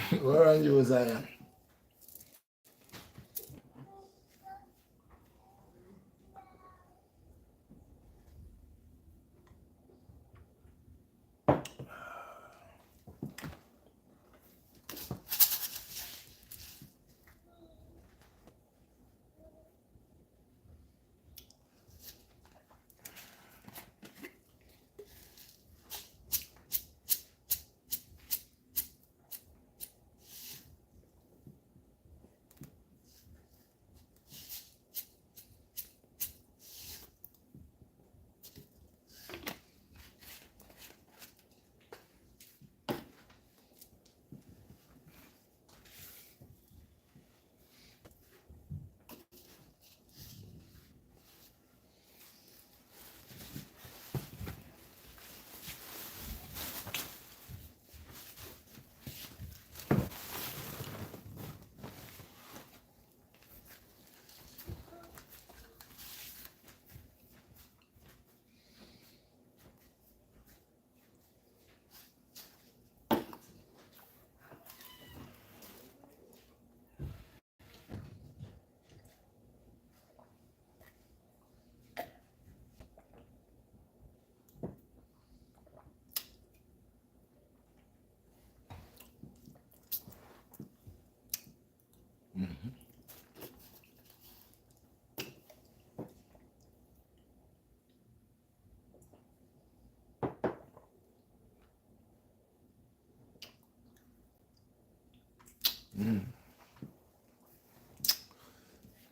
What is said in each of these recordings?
Where are you, Zion?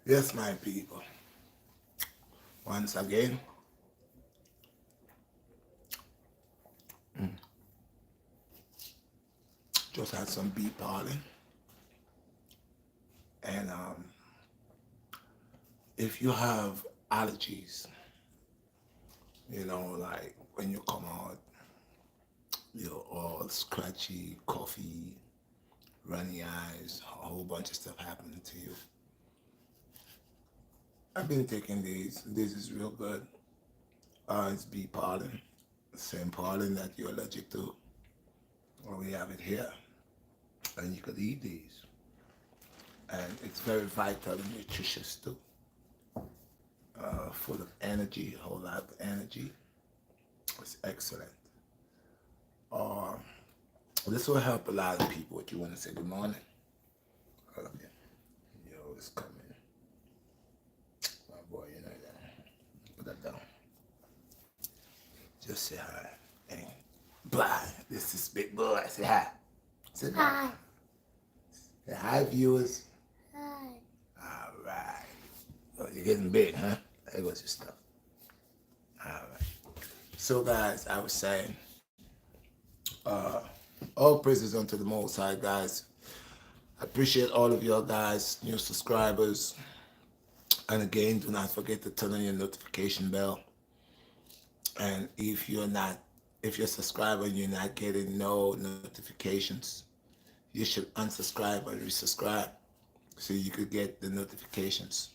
Yes, my people. Once again, just had some bee pollen. And if you have allergies, like when you come out, you're all scratchy, coffee, runny eyes, a whole bunch of stuff happening to you. I've been taking these. This is real good. It's bee pollen, the same pollen that you're allergic to. Well, we have it here, and you could eat these. And it's very vital and nutritious too. Full of energy, a whole lot of energy. It's excellent. Um, this will help a lot of people. What you want to say? Good morning. Hold up here. Yo, it's coming. My boy, you know that. Put that down. Just say hi. Hey, blah. This is Big Boy. Say hi. Say hi. Say hi, viewers. Hi. All right. Oh, you're getting big, huh? There goes your stuff. All right. So, guys, I was saying, uh, all praises unto the Most High, guys. I appreciate all of you guys, new subscribers. And again, do not forget to turn on your notification bell. And if you're a subscriber and you're not getting no notifications, you should unsubscribe and resubscribe so you could get the notifications.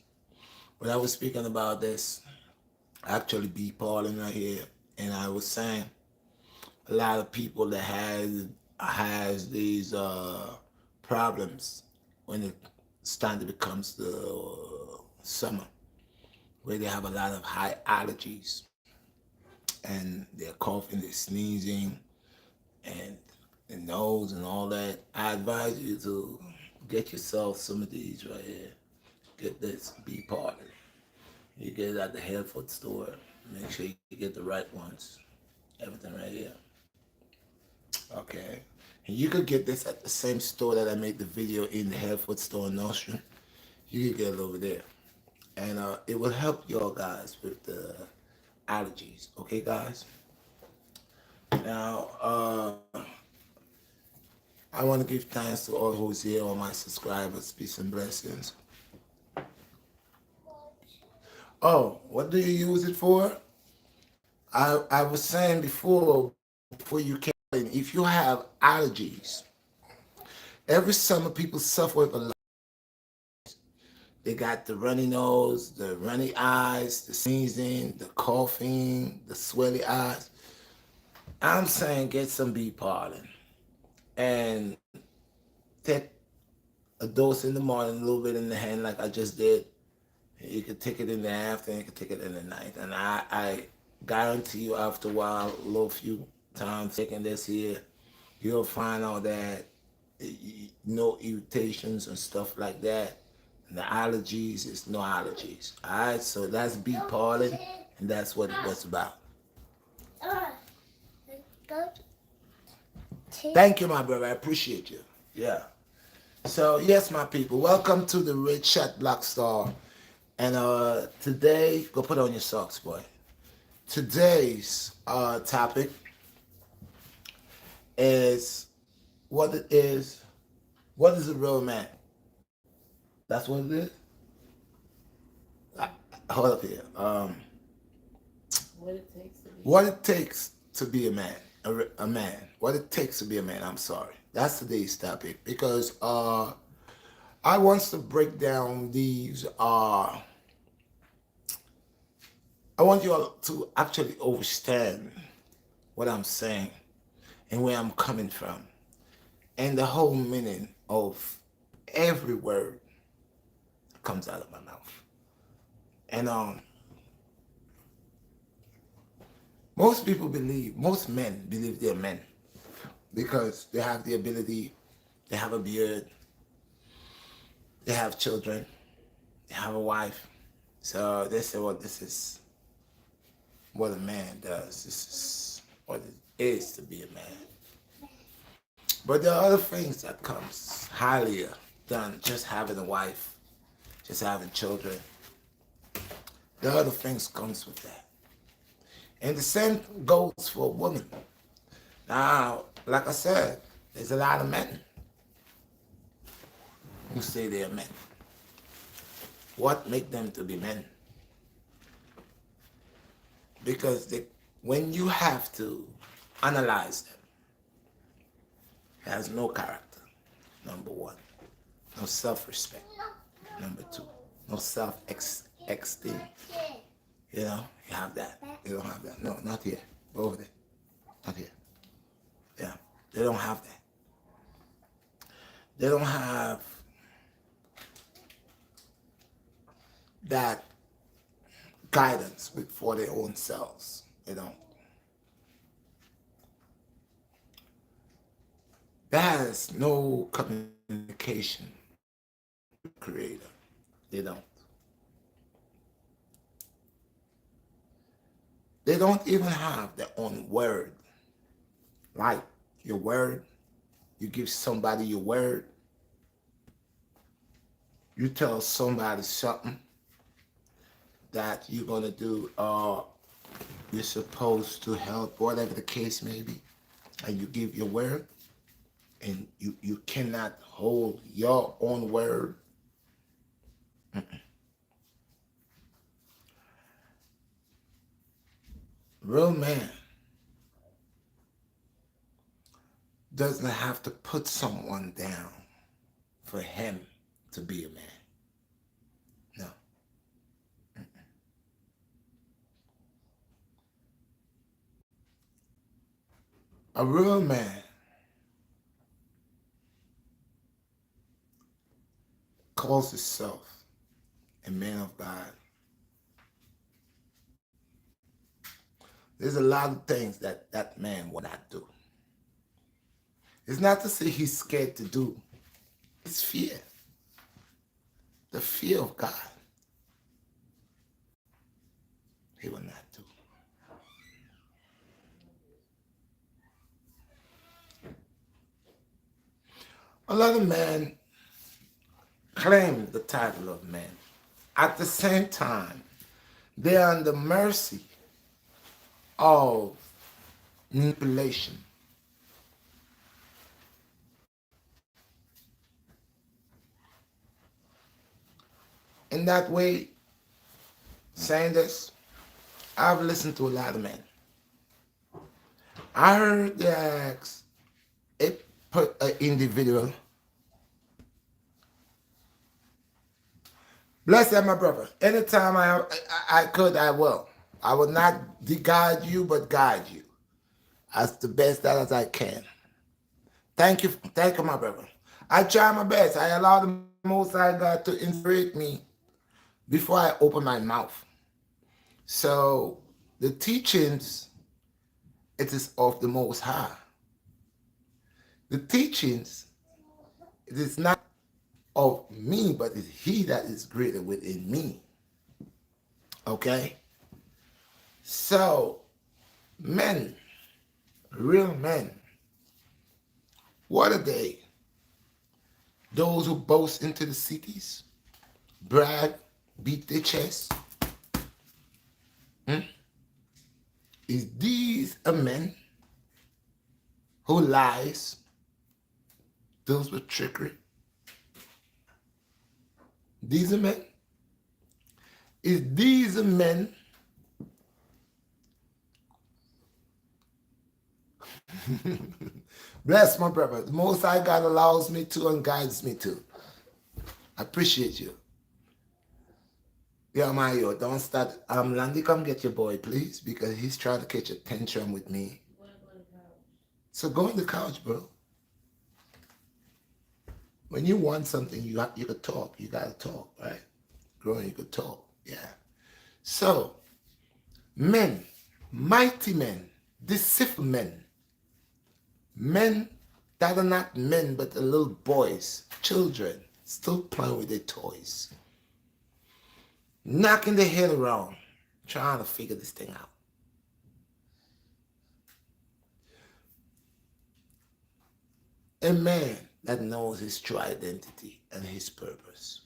When I was speaking about this, actually be Pauline right here, and I was saying a lot of people that has these problems when it's time to becomes the summer, where they have a lot of high allergies and they're coughing, they're sneezing, and the nose and all that. I advise you to get yourself some of these right here. Get this, be part of it. You get it at the health food store. Make sure you get the right ones. Everything right here. Okay. And you could get this at the same store that I made the video in the health food store in Nostrum. You could get it over there. And it will help y'all guys with the allergies. Okay, guys? Now, I want to give thanks to all who's here, all my subscribers. Peace and blessings. Oh, what do you use it for? I was saying before you came in, if you have allergies, every summer people suffer with a lot. They got the runny nose, the runny eyes, the sneezing, the coughing, the swelly eyes. I'm saying get some bee pollen. And take a dose in the morning, a little bit in the hand like I just did. You could take it in the afternoon, you could take it in the night. And I guarantee you after a while, a little few times taking this here, you'll find out that no irritations and stuff like that. And the allergies is no allergies. Alright, so that's B pollen, and that's what it was about. Thank you, my brother. I appreciate you. Yeah. So yes, my people, welcome to the Redshot BlackStar. And today, go put on your socks, boy. Today's topic is what it is. What is a real man? That's what it is. Hold up here. What it takes to be a man. A man. What it takes to be a man. I'm sorry. That's today's topic because I want to break down these. I want you all to actually understand what I'm saying and where I'm coming from and the whole meaning of every word that comes out of my mouth. And most men believe they're men because they have the ability, they have a beard, they have children, they have a wife. So they say, well, this is what a man does. This is what it is to be a man. But there are other things that comes higher than just having a wife, just having children. There are other things comes with that. And the same goes for a woman. Now, like I said, there's a lot of men who say they're men. What makes them to be men? Because when you have to analyze them, it has no character, number one. No self-respect, number two. No self-esteem. You know, you have that. They don't have that. No, not here. Go over there. Not here. Yeah, they don't have that. They don't have that guidance for their own selves. They don't. There has no communication with the Creator. They don't. They don't even have their own word. Like your word, you give somebody your word. You tell somebody something that you're going to do, you're supposed to help, whatever the case may be, and you give your word, and you cannot hold your own word. Real man doesn't have to put someone down for him to be a man. No. A real man calls himself a man of God. There's a lot of things that that man will not do. It's not to say he's scared to do. It's fear. The fear of God. He will not do. A lot of men claim the title of man. At the same time, they are under mercy of manipulation. In that way, saying this, I've listened to a lot of men. I heard they ask an individual, bless that, my brother. Anytime I could, I will. I will not guide you, but guide you as the best that as I can. Thank you, my brother. I try my best. I allow the Most High God to inspire me before I open my mouth. So the teachings, it is of the Most High. The teachings, it is not of me, but it's He that is greater within me. Okay? So, men, real men, what are they? Those who boast into the cities, brag, beat their chest. Is these a men who lies, deals with trickery? These are men? Is these a men bless my brother. The Most High God allows me to and guides me to. I appreciate you. Yeah, Mario, don't start. Landy, come get your boy, please, because he's trying to catch a tantrum with me. So go on the couch, bro. When you want something, you could talk. You gotta talk, right? Growing, you could talk. Yeah. So, men, mighty men, deceitful men, men that are not men but the little boys, children, still playing with their toys, knocking their head around, trying to figure this thing out. A man that knows his true identity and his purpose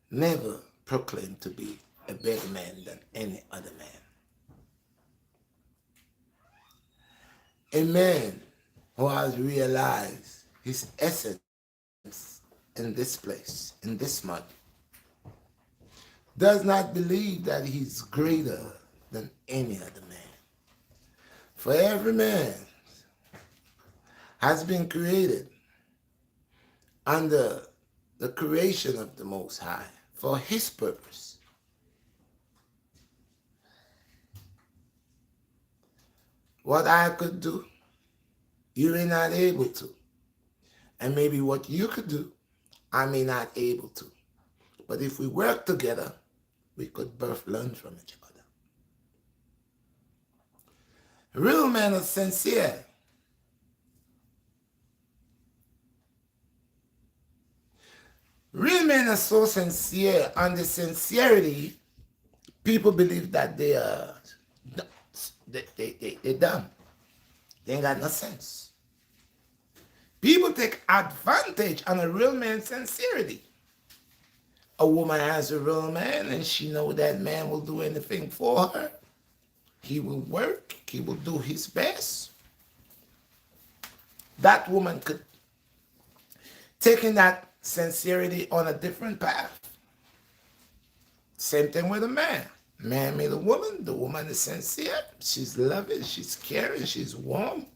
never proclaimed to be a better man than any other man. A man who has realized his essence in this place, in this mud, does not believe that he's greater than any other man. For every man has been created under the creation of the Most High for his purpose. What I could do, you may not able to. And maybe what you could do, I may not able to. But if we work together, we could both learn from each other. Real men are sincere. Real men are so sincere, and the sincerity, people believe that they are they're dumb. They ain't got no sense. People take advantage on a real man's sincerity. A woman has a real man and she knows that man will do anything for her. He will work. He will do his best. That woman could take in that sincerity on a different path. Same thing with a man. Man made a woman. The woman is sincere. She's loving. She's caring. She's warm.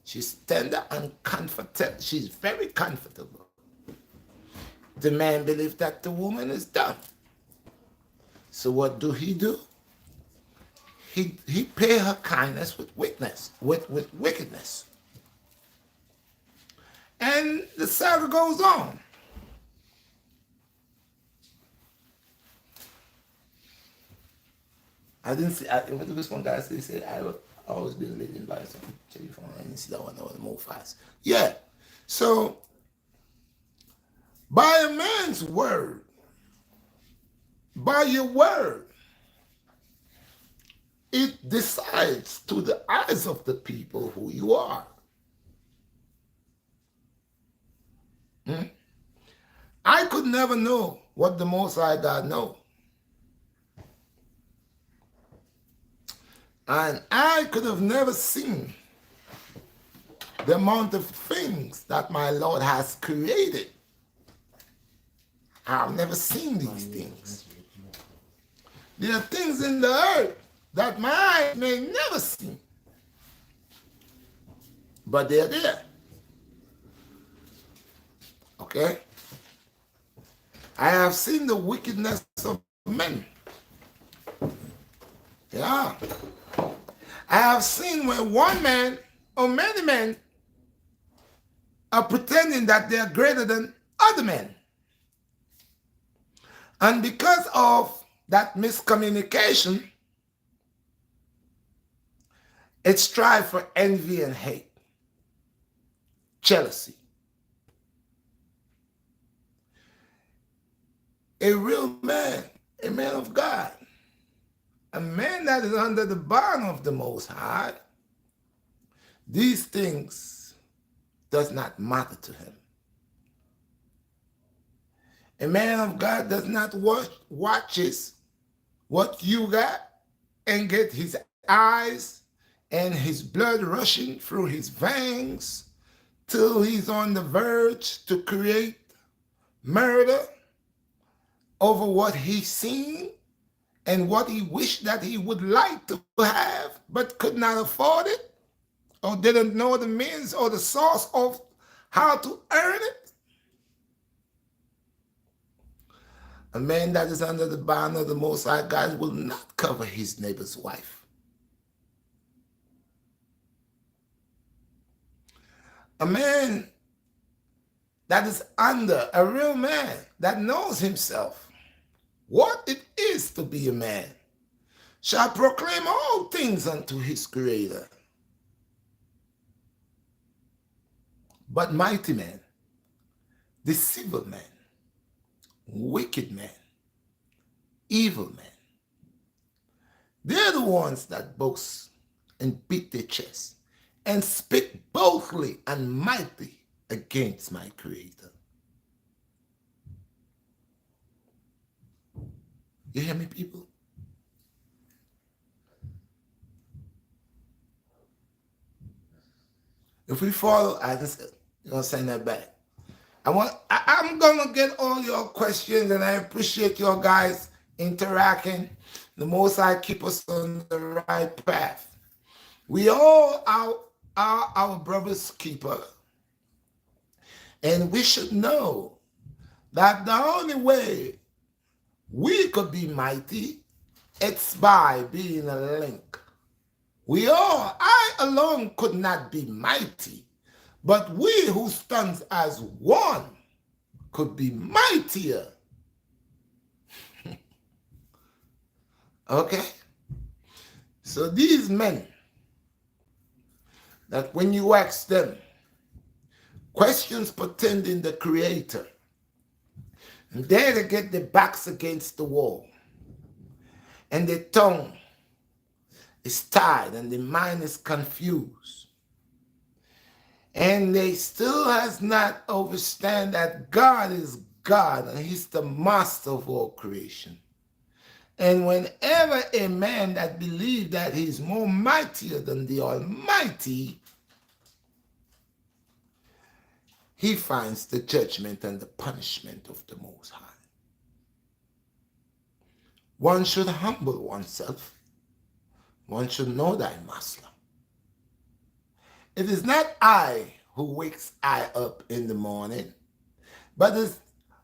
She's tender and comfortable. She's very comfortable. The man believes that the woman is dumb. So what do? He pay her kindness with weakness, with wickedness. And the saga goes on. I didn't see, what did this one guy say? He said, I've always been living by some telephone. I didn't see that one. I want to move fast. Yeah. So, by a man's word, by your word, it decides to the eyes of the people who you are. I could never know what the Most High God knows. And I could have never seen the amount of things that my Lord has created. I've never seen these things. There are things in the earth that my eyes may never see. But they're there. Okay? I have seen the wickedness of men. Yeah. I have seen where one man or many men are pretending that they are greater than other men. And because of that miscommunication, it strives for envy and hate, jealousy. A real man, a man of God, a man that is under the banner of the Most High, these things does not matter to him. A man of God does not watches what you got and get his eyes and his blood rushing through his veins till he's on the verge to create murder over what he's seen and what he wished that he would like to have but could not afford it or didn't know the means or the source of how to earn it. A man that is under the banner of the Most High God will not cover his neighbor's wife. A man that is under, a real man that knows himself, what it is to be a man, shall proclaim all things unto his Creator. But mighty men, deceitful men, wicked men, evil men, they're the ones that boast and beat their chest and speak boldly and mightily against my Creator. You hear me, people? If we follow, I just gonna send that back. I'm gonna get all your questions, and I appreciate your guys interacting. The Most High keep us on the right path. We all are our brother's keeper, and we should know that the only way we could be mighty, it's by being a link. I alone could not be mighty, but we who stands as one could be mightier. Okay? So these men, that when you ask them questions pertaining the Creator, and there they get their backs against the wall, and their tongue is tied, and their mind is confused, and they still has not understand that God is God, and He's the master of all creation. And whenever a man that believes that he's more mightier than the Almighty, he finds the judgment and the punishment of the Most High. One should humble oneself. One should know thy master. It is not I who wakes I up in the morning, but it's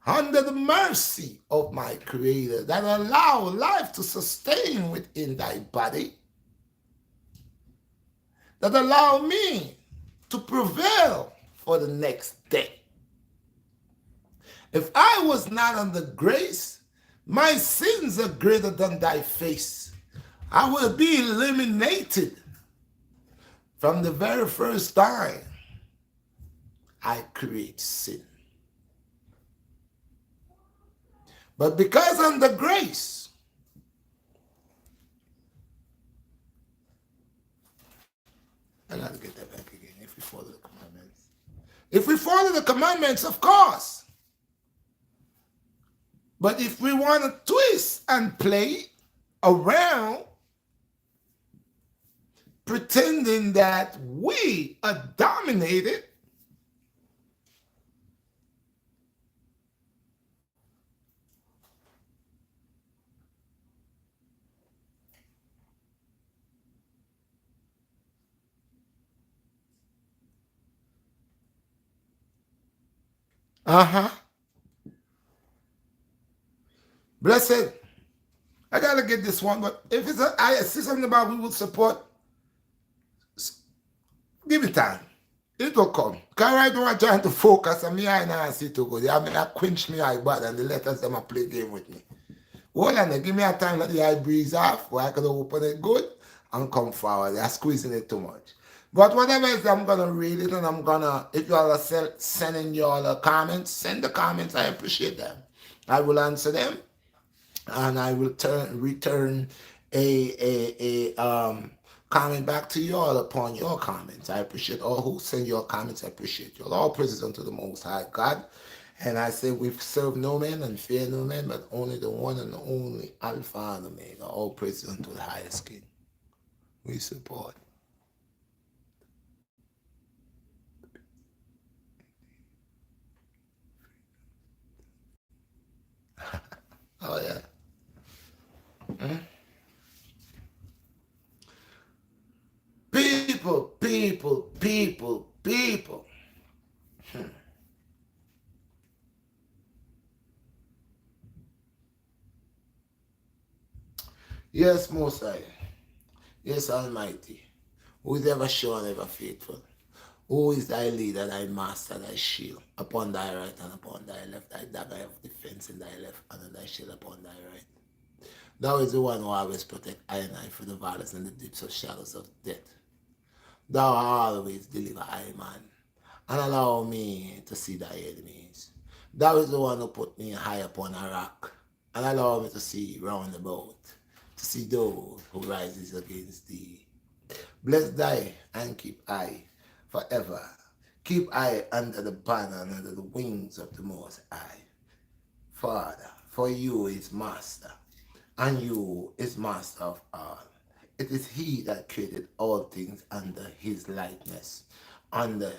under the mercy of my Creator that allow life to sustain within thy body, that allow me to prevail for the next day. If I was not under grace, my sins are greater than thy face. I will be eliminated from the very first time I create sin. But because under grace, I gotta get that back again. If we follow the commandments. If we follow the commandments, of course. But if we want to twist and play around, pretending that we are dominated, blessed. I gotta get this one, but if I see something about we will support, give it time. It will come. Because right now I'm trying to focus on me eye and see too good. I mean, I quench me eye bad and the letters them a play game with me. Hold on, give me a time that the eye breeze off where I can open it good and come forward. I'm squeezing it too much. But whatever it is, I'm going to read it and I'm going to, if you all are sending you all comments, send the comments. I appreciate them. I will answer them and I will return a comment back to you all upon your comments. I appreciate all who send your comments. I appreciate you all. Praises unto the Most High God. And I say we serve no man and fear no man, but only the one and the only Alpha and Omega. All praises unto the highest King. We support. Oh yeah. People. Yes, Most High. Yes, Almighty. Who is ever sure and ever faithful? Who is thy leader, thy master, thy shield? Upon thy right and upon thy left, thy dagger of defense in thy left hand and thy shield upon thy right. Thou is the one who always protect I and I from the valleys and the deeps of shadows of death. Thou always deliver I, man, and allow me to see thy enemies. Thou is the one who put me high upon a rock, and allow me to see round about, to see those who rises against thee. Bless thy and keep I forever. Keep I under the banner and under the wings of the Most High. Father, for you is master, and you is master of all. It is he that created all things under his likeness, under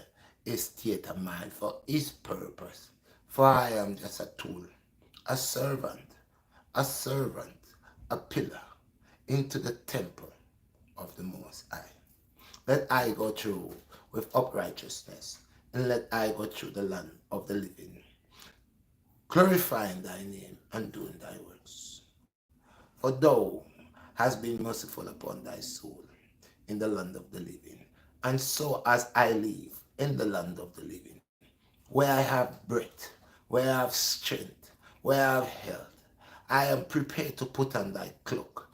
his state of mind, for his purpose. For I am just a tool, a servant, a pillar into the temple of the Most High. Let I go through with uprightness, and let I go through the land of the living, glorifying thy name and doing thy works. For thou hast been merciful upon thy soul in the land of the living. And so as I live in the land of the living, where I have breath, where I have strength, where I have health, I am prepared to put on thy cloak.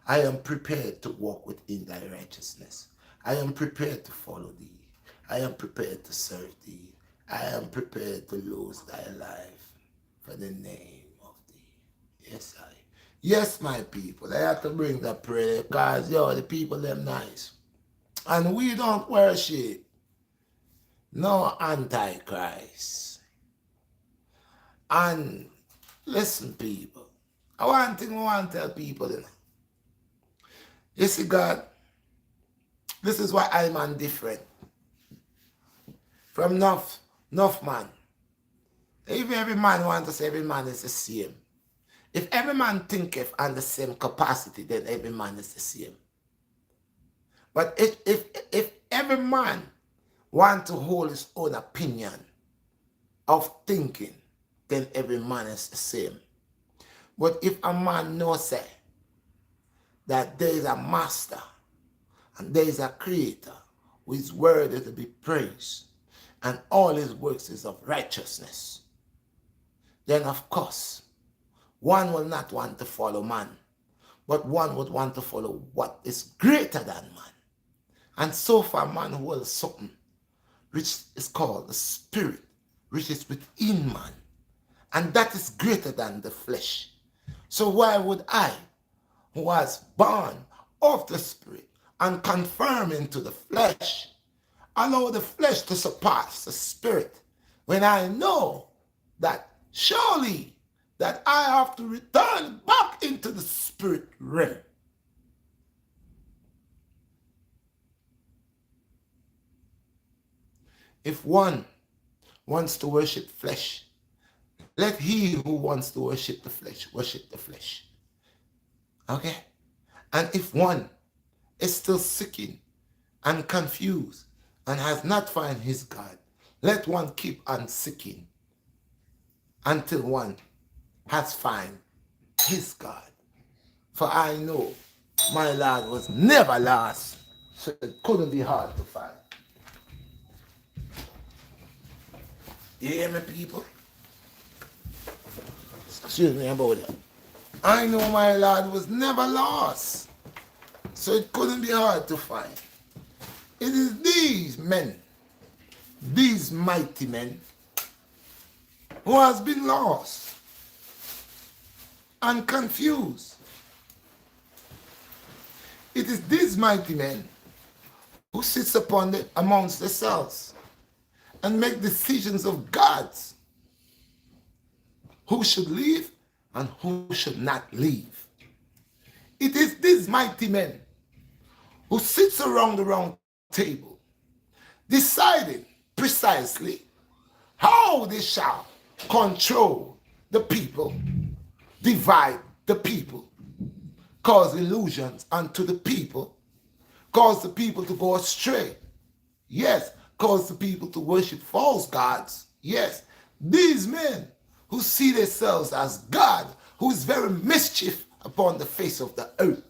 I am prepared to walk within thy righteousness. I am prepared to follow thee. I am prepared to serve thee. I am prepared to lose thy life for the name of thee. Yes, yes, my people. I have to bring the prayer because, the people, them nice. And we don't worship no Antichrist. And listen, people. One thing I want to tell people, you see, God, this is why I'm man different from enough man. If every man wants to say every man is the same. If every man thinketh on the same capacity, then every man is the same. But if every man wants to hold his own opinion of thinking, then every man is the same. But if a man knows that there is a master and there is a creator who is worthy to be praised, and all his works is of righteousness, then of course, one will not want to follow man, but one would want to follow what is greater than man. And so far, man holds something which is called the spirit, which is within man. And that is greater than the flesh. So why would I, who was born of the spirit and confirmed into the flesh, allow the flesh to surpass the spirit when I know that surely that I have to return back into the spirit realm? If one wants to worship flesh, let he who wants to worship the flesh. Okay? And if one is still seeking and confused and has not found his God, let one keep on seeking until one has found his God. For I know my Lord was never lost, so it couldn't be hard to find. You hear me, people? Excuse me about that. I know my Lord was never lost, so it couldn't be hard to find. It is these men, these mighty men, who has been lost and confused. It is these mighty men who sits amongst themselves and make decisions of gods, who should leave and who should not leave. It is these mighty men who sits around the round table, deciding precisely how they shall control the people, divide the people, cause illusions unto the people, cause the people to go astray. Yes, cause the people to worship false gods. Yes, these men who see themselves as God, who is very mischief upon the face of the earth.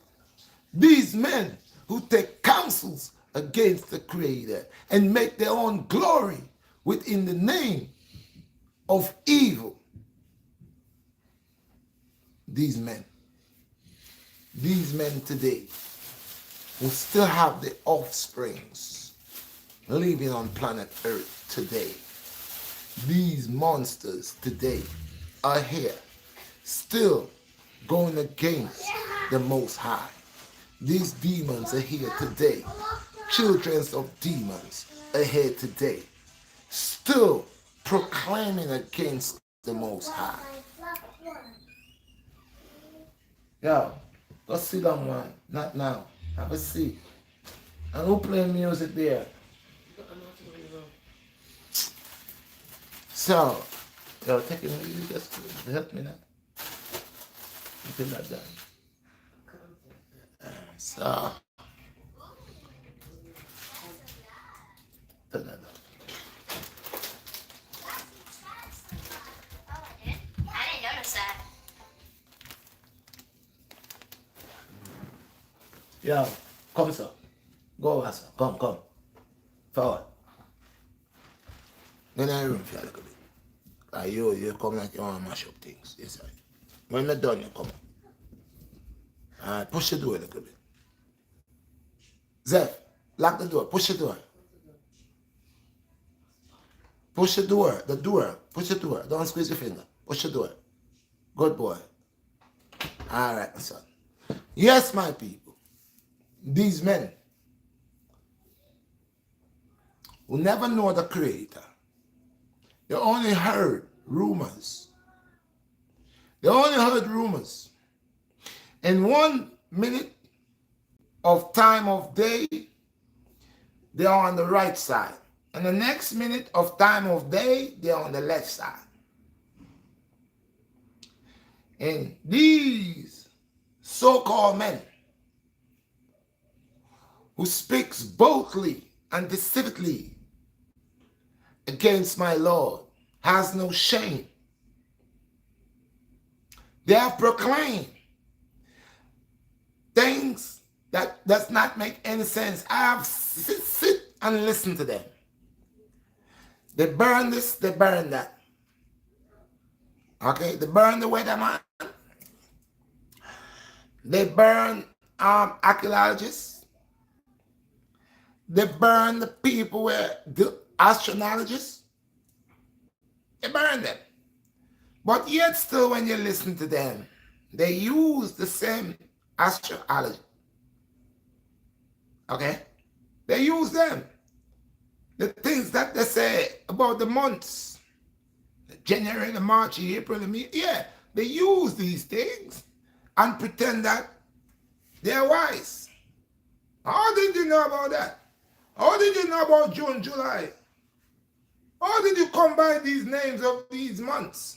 These men who take counsels against the Creator and make their own glory within the name of evil. These men today who still have the offsprings living on planet Earth today. These monsters today are here, still going against the Most High. These demons are here today. Children of demons are here today, still proclaiming against the Most High. Yo, go sit down, man. Not now. Have a seat. And who playing music there? So, yo, take it easy, just help me now. Until that done. So, turn that down. I didn't notice that. Yo, come sir. Go over, sir. Come. Forward. Go in the room for a little bit. You come like you want to mash up things. Yes, sir. When you're done, you come. Alright, push the door a little bit. Zeph, lock the door. Push the door. Push the door. Push the door. Don't squeeze your finger. Push the door. Good boy. Alright, my son. Yes, my people. These men who never know the Creator, they only heard rumors. In 1 minute of time of day, they are on the right side. And the next minute of time of day, they are on the left side. And these so-called men who speaks boldly and deceitfully against my Lord has no shame. They have proclaimed things that does not make any sense. I have sit and listen to them. They burn this, they burn that. Okay, they burn the weatherman. They burn archaeologists. They burn the people the astrologists. They burn them. But yet still when you listen to them, they use the same astrology. Okay? They use them. The things that they say about the months, January, the March, April, the May, yeah, they use these things and pretend that they're wise. How did you know about that? How did you know about June, July? How did you combine these names of these months?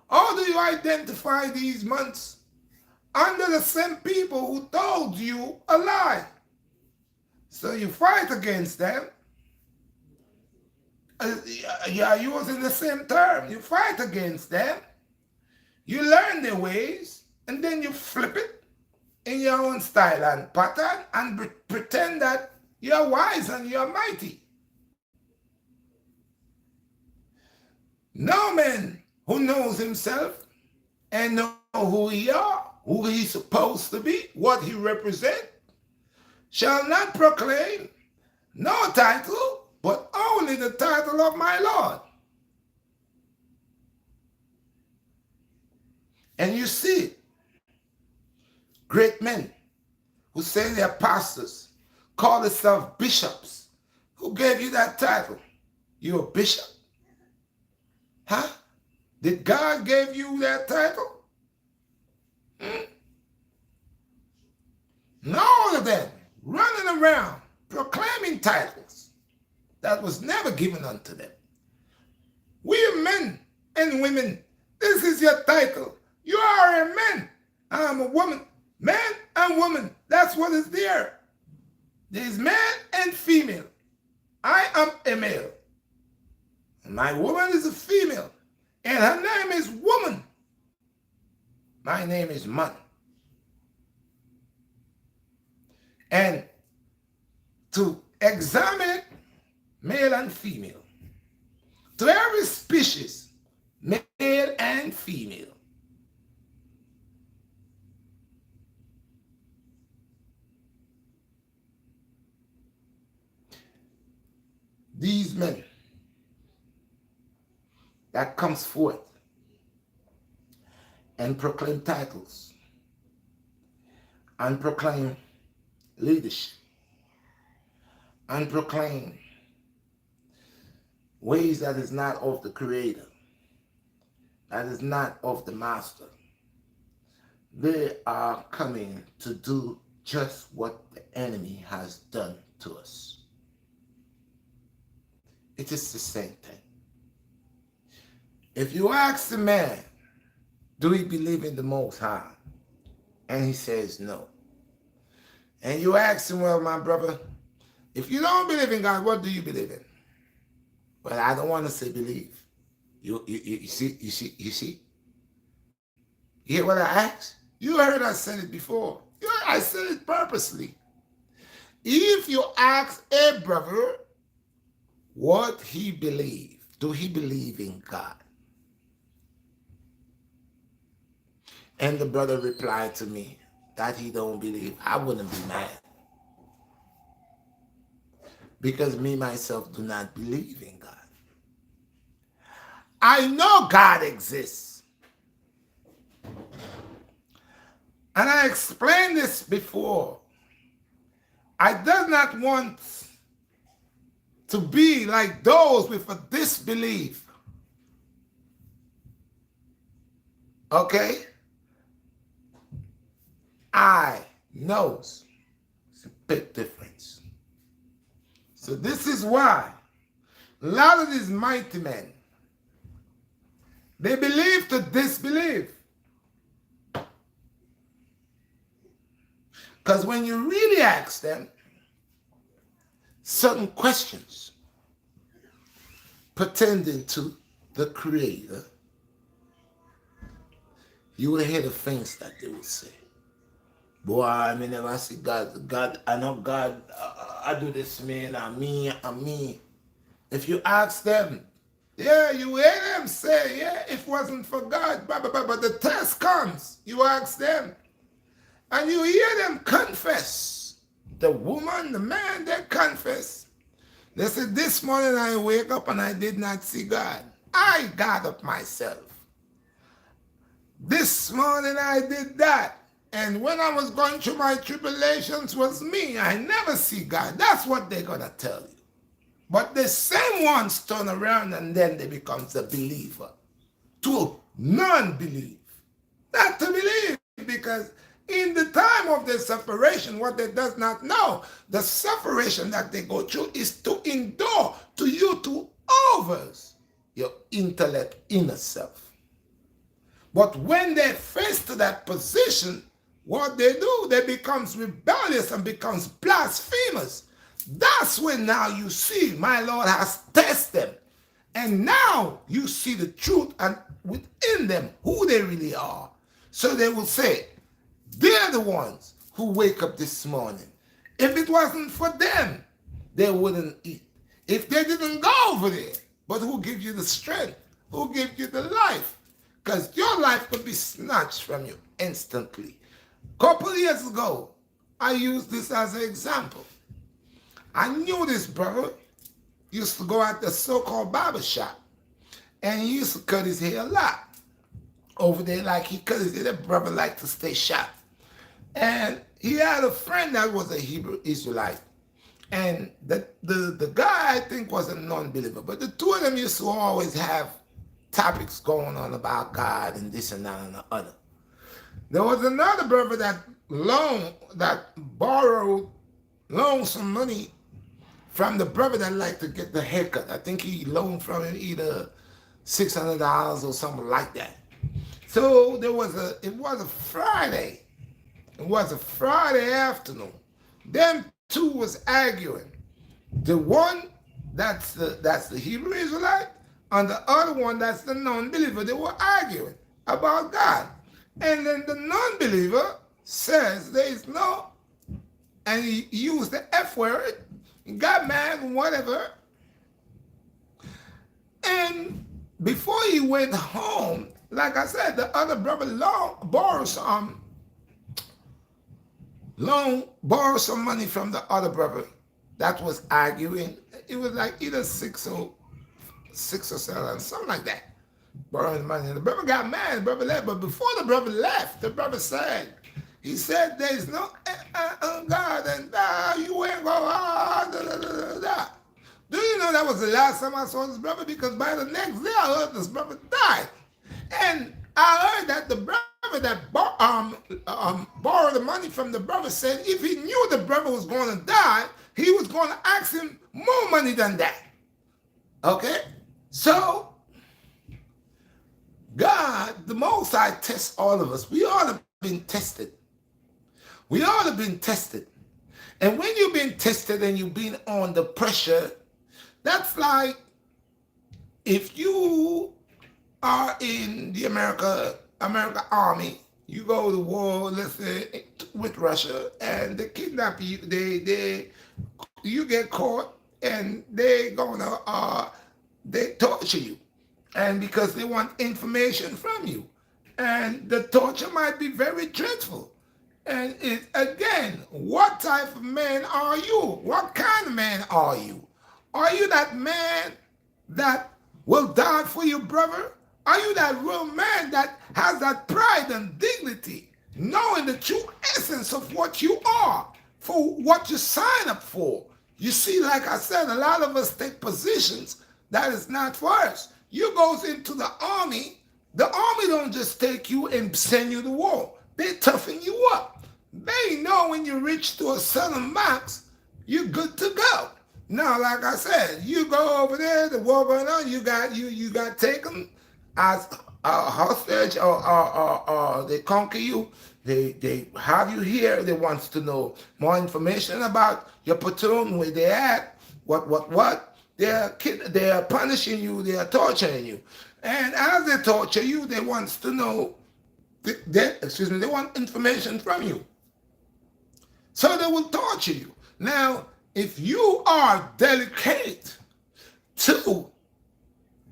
How do you identify these months under the same people who told you a lie? So you fight against them. You are using the same term. You fight against them. You learn their ways, and then you flip it in your own style and pattern and pretend that you're wise and you're mighty. No man who knows himself and know who he are, who he's supposed to be, what he represents, shall not proclaim no title, but only the title of my Lord. And you see, great men who say they're pastors, call themselves bishops. Who gave you that title? You're a bishop? Huh? Did God give you that title? And all of them running around proclaiming titles that was never given unto them. We are men and women. This is your title. You are a man. I'm a woman. Man and woman. That's what is there. There's man and female. I am a male. My woman is a female. And her name is woman. My name is man. And to examine male and female, to every species, male and female, these men that comes forth and proclaim titles and proclaim leadership and proclaim ways that is not of the Creator, that is not of the Master. They are coming to do just what the enemy has done to us. It is the same thing. If you ask the man, do he believe in the Most High? And he says no. And you ask him, well, my brother, if you don't believe in God, what do you believe in? Well, I don't want to say believe. You see? You hear what I asked? You heard I said it before. I said it purposely. If you ask a brother what he believes, do he believe in God? And the brother replied to me that he don't believe, I wouldn't be mad. Because me, myself, do not believe in God. I know God exists. And I explained this before. I do not want to be like those with a disbelief. Okay? I knows. It's a big difference. So this is why a lot of these mighty men, they believe to disbelieve. Because when you really ask them certain questions pertaining to the Creator, you will hear the things that they will say. Boy, I mean, never see God. God, I know God, I do this, man, I'm me. If you ask them, yeah, you hear them say, yeah, if it wasn't for God, but the test comes. You ask them, and you hear them confess. The woman, the man, they confess. They said, this morning I wake up and I did not see God. I got up myself. This morning I did that. And when I was going through my tribulations was me. I never see God. That's what they're going to tell you. But the same ones turn around and then they become a believer. To non-believe. Not to believe, because in the time of the separation, what they does not know, the separation that they go through is to endure to you to overs your intellect inner self. But when they face to that position, what they do, they becomes rebellious and becomes blasphemous. That's when now you see my Lord has tested them. And now you see the truth and within them who they really are. So they will say, they're the ones who wake up this morning. If it wasn't for them, they wouldn't eat. If they didn't go over there, but who gives you the strength? who gives you the life. Because your life could be snatched from you instantly. Couple years ago, I used this as an example. I knew this brother used to go at the so-called barber shop, and he used to cut his hair a lot. Over there, like he cut his hair, that brother liked to stay sharp. And he had a friend that was a Hebrew Israelite. And the guy, I think, was a non-believer. But the two of them used to always have topics going on about God and this and that and the other. There was another brother that loaned some money from the brother that liked to get the haircut. I think he loaned from him either $600 or something like that. So it was a Friday. It was a Friday afternoon. Them two was arguing. The one that's the Hebrew Israelite and the other one that's the non-believer. They were arguing about God. And then the non-believer says there is no, and he used the F word, got mad, whatever. And before he went home, like I said, the other brother borrowed some money from the other brother that was arguing. It was like either six or seven, something like that. Borrowing money. And the brother got mad, the brother left. But before the brother left, the brother said, there's no God, and you ain't going, Do you know that was the last time I saw this brother? Because by the next day I heard this brother died. And I heard that the brother that borrowed the money from the brother said if he knew the brother was going to die, he was going to ask him more money than that. Okay? So, God, the Most High tests all of us. We all have been tested. We all have been tested. And when you've been tested and you've been under pressure, that's like if you are in the American Army, you go to war, let's say, with Russia, and they kidnap you, you get caught, and they torture you. And because they want information from you. And the torture might be very dreadful. And again, what type of man are you? What kind of man are you? Are you that man that will die for your brother? Are you that real man that has that pride and dignity, knowing the true essence of what you are, for what you sign up for? You see, like I said, a lot of us take positions that is not for us. You goes into the army don't just take you and send you to war. They toughen you up. They know when you reach to a certain max, you're good to go. Now, like I said, you go over there, the war going on, you got taken as a hostage, or they conquer you. They have you here. They want to know more information about your platoon, where they at, what. They are punishing you. They are torturing you. And as they torture you, they want to know, they want information from you. So they will torture you. Now, if you are delicate to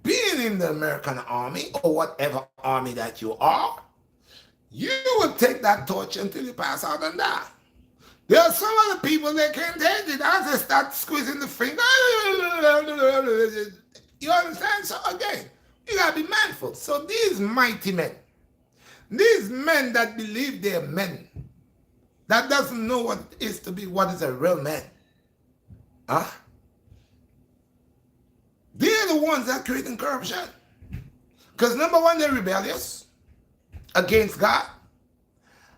being in the American Army or whatever army that you are, you will take that torture until you pass out and die. There are some other people that can't take it. As they start squeezing the finger, you understand? So again, you gotta be mindful. So these mighty men, these men that believe they're men, that doesn't know what it is to be, what is a real man. They're the ones that are creating corruption. Because number one, they're rebellious against God.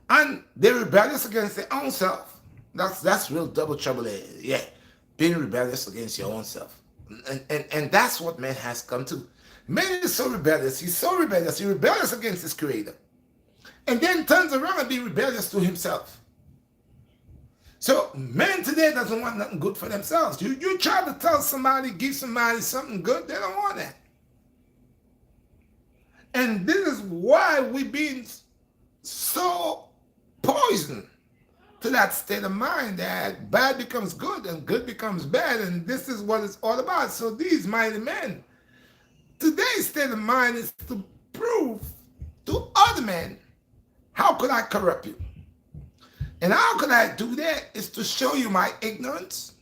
And they're rebellious against their own self. That's real double trouble there. Yeah, being rebellious against your own self. And that's what man has come to. Man is so rebellious. He's so rebellious. He's rebellious against his creator. And then turns around and be rebellious to himself. So man today doesn't want nothing good for themselves. You try to tell somebody, give somebody something good, they don't want that. And this is why we've been so poisoned to that state of mind that bad becomes good and good becomes bad, and this is what it's all about. So these mighty men, today's state of mind is to prove to other men, how could I corrupt you? And how could I do that is to show you my ignorance,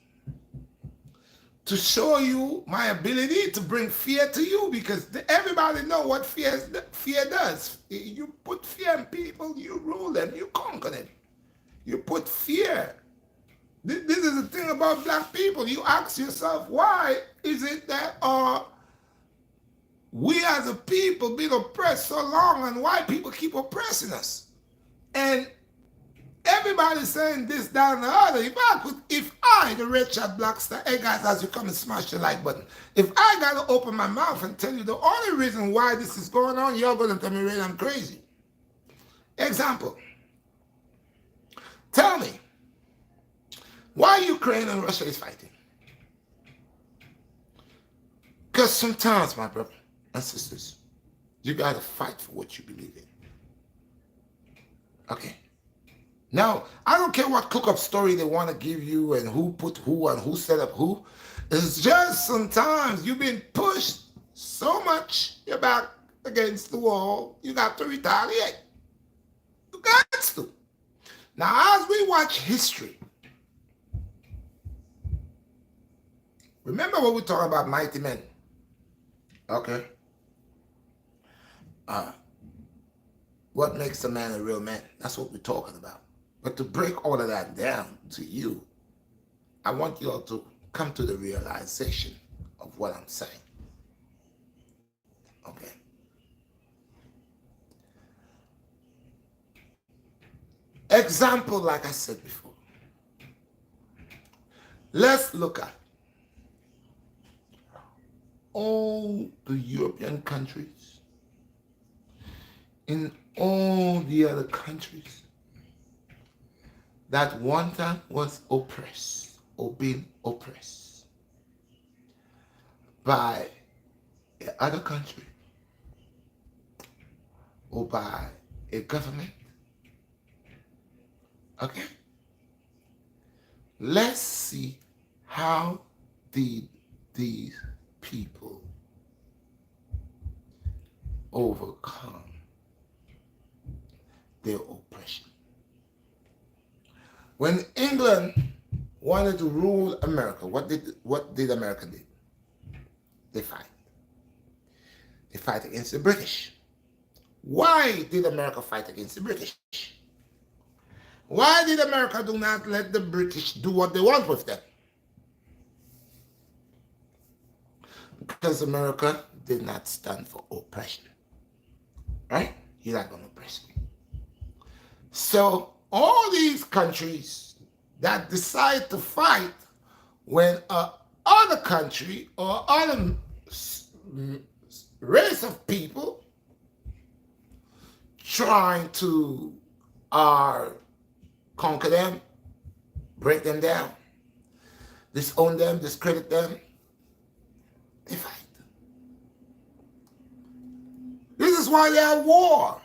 to show you my ability to bring fear to you, because everybody know what fear does. You put fear in people, you rule them, you conquer them. You put fear. This is the thing about black people. You ask yourself, why is it that we as a people been oppressed so long, and why people keep oppressing us? And everybody's saying this, that, and the other. If I, the Redshot BlackStar, hey guys, as you come and smash the like button, if I gotta open my mouth and tell you the only reason why this is going on, you're gonna tell me, Ray, I'm crazy. Example. Tell me, why Ukraine and Russia is fighting? Because sometimes, my brother and sisters, you gotta fight for what you believe in. Okay? Now, I don't care what cook-up story they want to give you and who put who and who set up who. It's just sometimes you've been pushed so much, you're back against the wall, you got to retaliate. You got to. Now, as we watch history, remember what we're talking about, mighty men. Okay? What makes a man a real man? That's what we're talking about. But to break all of that down to you, I want you all to come to the realization of what I'm saying. Okay? Example, like I said before. Let's look at all the European countries, in all the other countries that one time was oppressed or being oppressed by another country or by a government. Okay? Let's see how did these people overcome their oppression. When England wanted to rule America, what did America do? They fight. They fight against the British. Why did America fight against the British? Why did America do not let the British do what they want with them? Because America did not stand for oppression. Right? You're not going to oppress me. So all these countries that decide to fight when other country or other race of people trying to conquer them, break them down, disown them, discredit them, they fight. This is why they have war.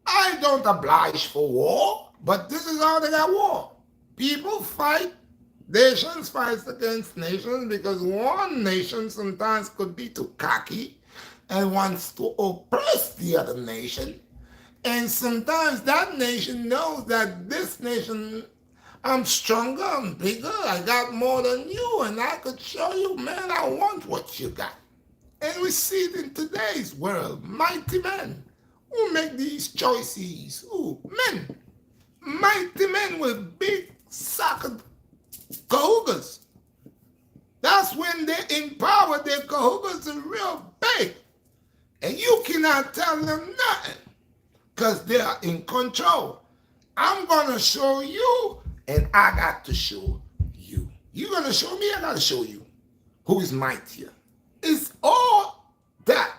I don't oblige for war, but this is how they got war. People fight, nations fight against nations, because one nation sometimes could be too cocky and wants to oppress the other nation. And sometimes that nation knows that this nation, I'm stronger, I'm bigger, I got more than you, and I could show you, man, I want what you got. And we see it in today's world, mighty men who make these choices. Ooh, men, mighty men with big soccer cahugas. That's when they empower their cahugas are real big. And you cannot tell them nothing because they are in control. I'm going to show you, and I got to show you. You're going to show me, I got to show you who is mightier. It's all that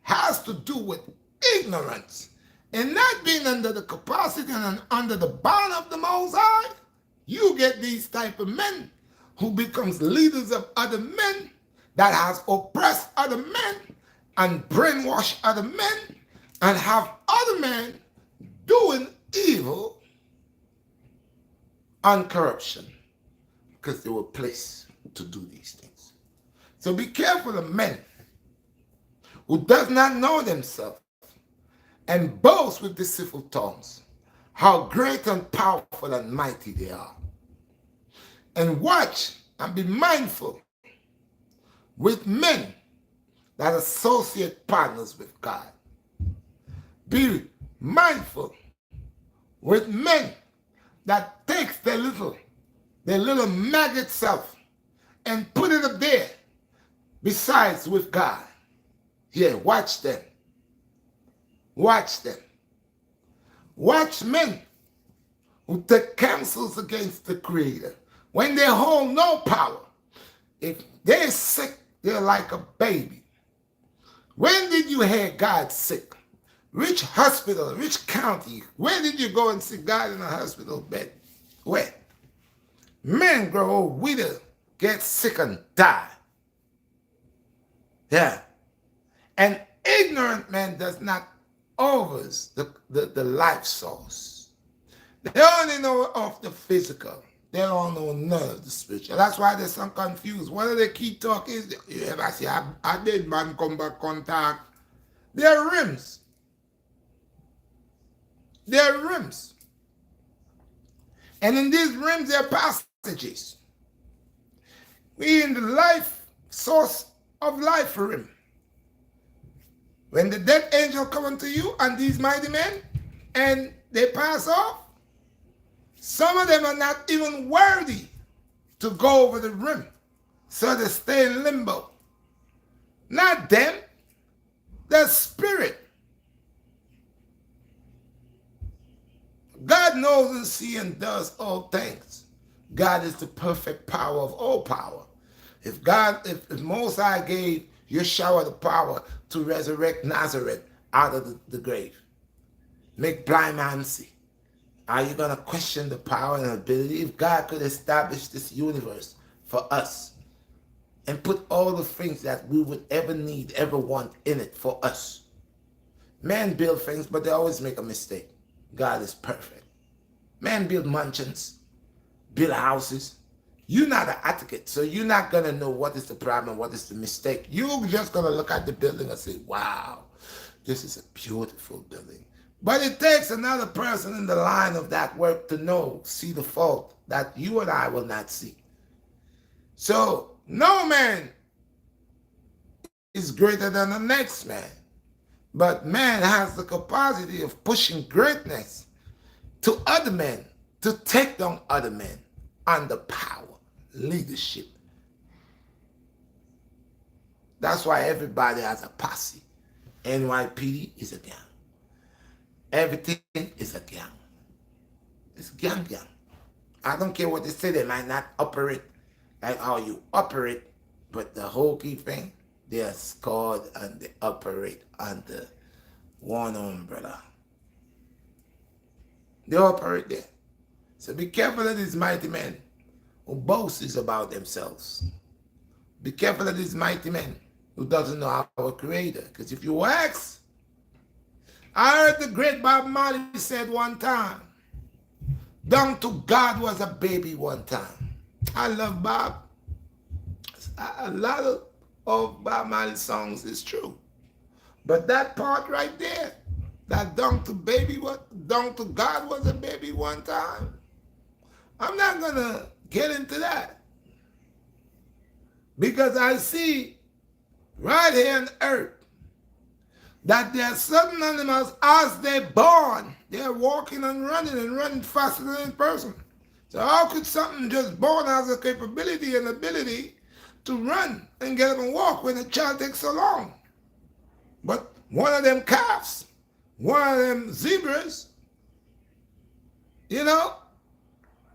has to do with ignorance and not being under the capacity and under the bound of the Most High. You get these type of men who becomes leaders of other men that has oppressed other men and brainwashed other men and have other men doing evil and corruption because they were placed to do these things. So be careful of men who does not know themselves, and boast with deceitful tongues, how great and powerful and mighty they are. And watch and be mindful with men that associate partners with God. Be mindful with men that takes their little maggot self and put it up there besides with God. Yeah, watch them. Watch them. Watch men who take counsels against the Creator when they hold no power. If they're sick, they're like a baby. When did you hear God sick? Which hospital, which county? Where did you go and see God in a hospital bed? Where? Men grow old, wither, get sick and die. Yeah. An ignorant man does not overs the life source. They only know of the physical. They don't know none of the spiritual. That's why they're so confused. What do they keep talking? You ever see a dead man come back contact? They're rims. They're rims. And in these rims, there are passages. We in the life source of life rim. When the dead angel come unto you and these mighty men, and they pass off, some of them are not even worthy to go over the rim. So they stay in limbo. Not them, the spirit. God knows and sees and does all things. God is the perfect power of all power. If Most High gave Yeshua the power to resurrect Nazareth out of the grave, make blind man see, are you going to question the power and ability? If God could establish this universe for us and put all the things that we would ever need, ever want in it for us. Men build things, but they always make a mistake. God is perfect. Men build mansions, build houses. You're not an advocate, so you're not going to know what is the problem, what is the mistake. You're just going to look at the building and say, wow, this is a beautiful building. But it takes another person in the line of that work to see the fault that you and I will not see. So no man is greater than the next man. But man has the capacity of pushing greatness to other men, to take down other men under power, leadership. That's why everybody has a posse. NYPD is a gang. Everything is a gang. It's gang. I don't care what they say, they might not operate like how you operate, but the whole key thing, they are scored and they operate under one umbrella. They operate there. So be careful of these mighty men who boast about themselves. Be careful of these mighty men who doesn't know our Creator. Because if you ask, I heard the great Bob Marley said one time, down to God was a baby one time. I love Bob. A lot of Bob Marley songs is true. But that part right there, that down to God was a baby one time, I'm not going to get into that. Because I see right here on earth that there are certain animals, as they're born, they're walking and running faster than a person. So how could something just born has a capability and ability to run and get up and walk when a child takes so long? But one of them calves, one of them zebras,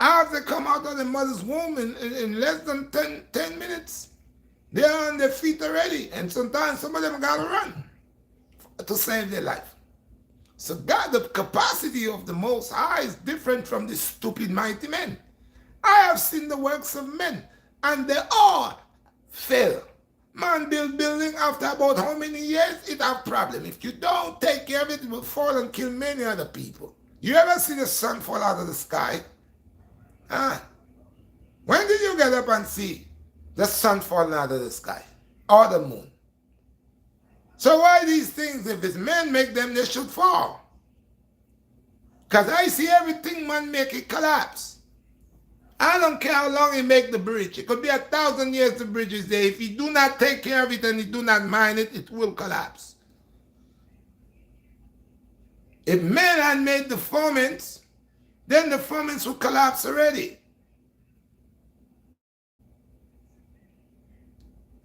after they come out of the mother's womb in less than 10 minutes, they're on their feet already. And sometimes some of them got to run to save their life. So God, the capacity of the Most High is different from the stupid mighty men. I have seen the works of men, and they all fail. Man build building after about how many years? It have problem. If you don't take care of it, it will fall and kill many other people. You ever see the sun fall out of the sky? When did you get up and see the sun falling out of the sky? Or the moon? So why these things, if it's men make them, they should fall? Because I see everything man make it collapse. I don't care how long he make the bridge. It could be 1,000 years the bridge is there. If you do not take care of it and you do not mind it, it will collapse. If men had made the foments, then the foments would collapse already.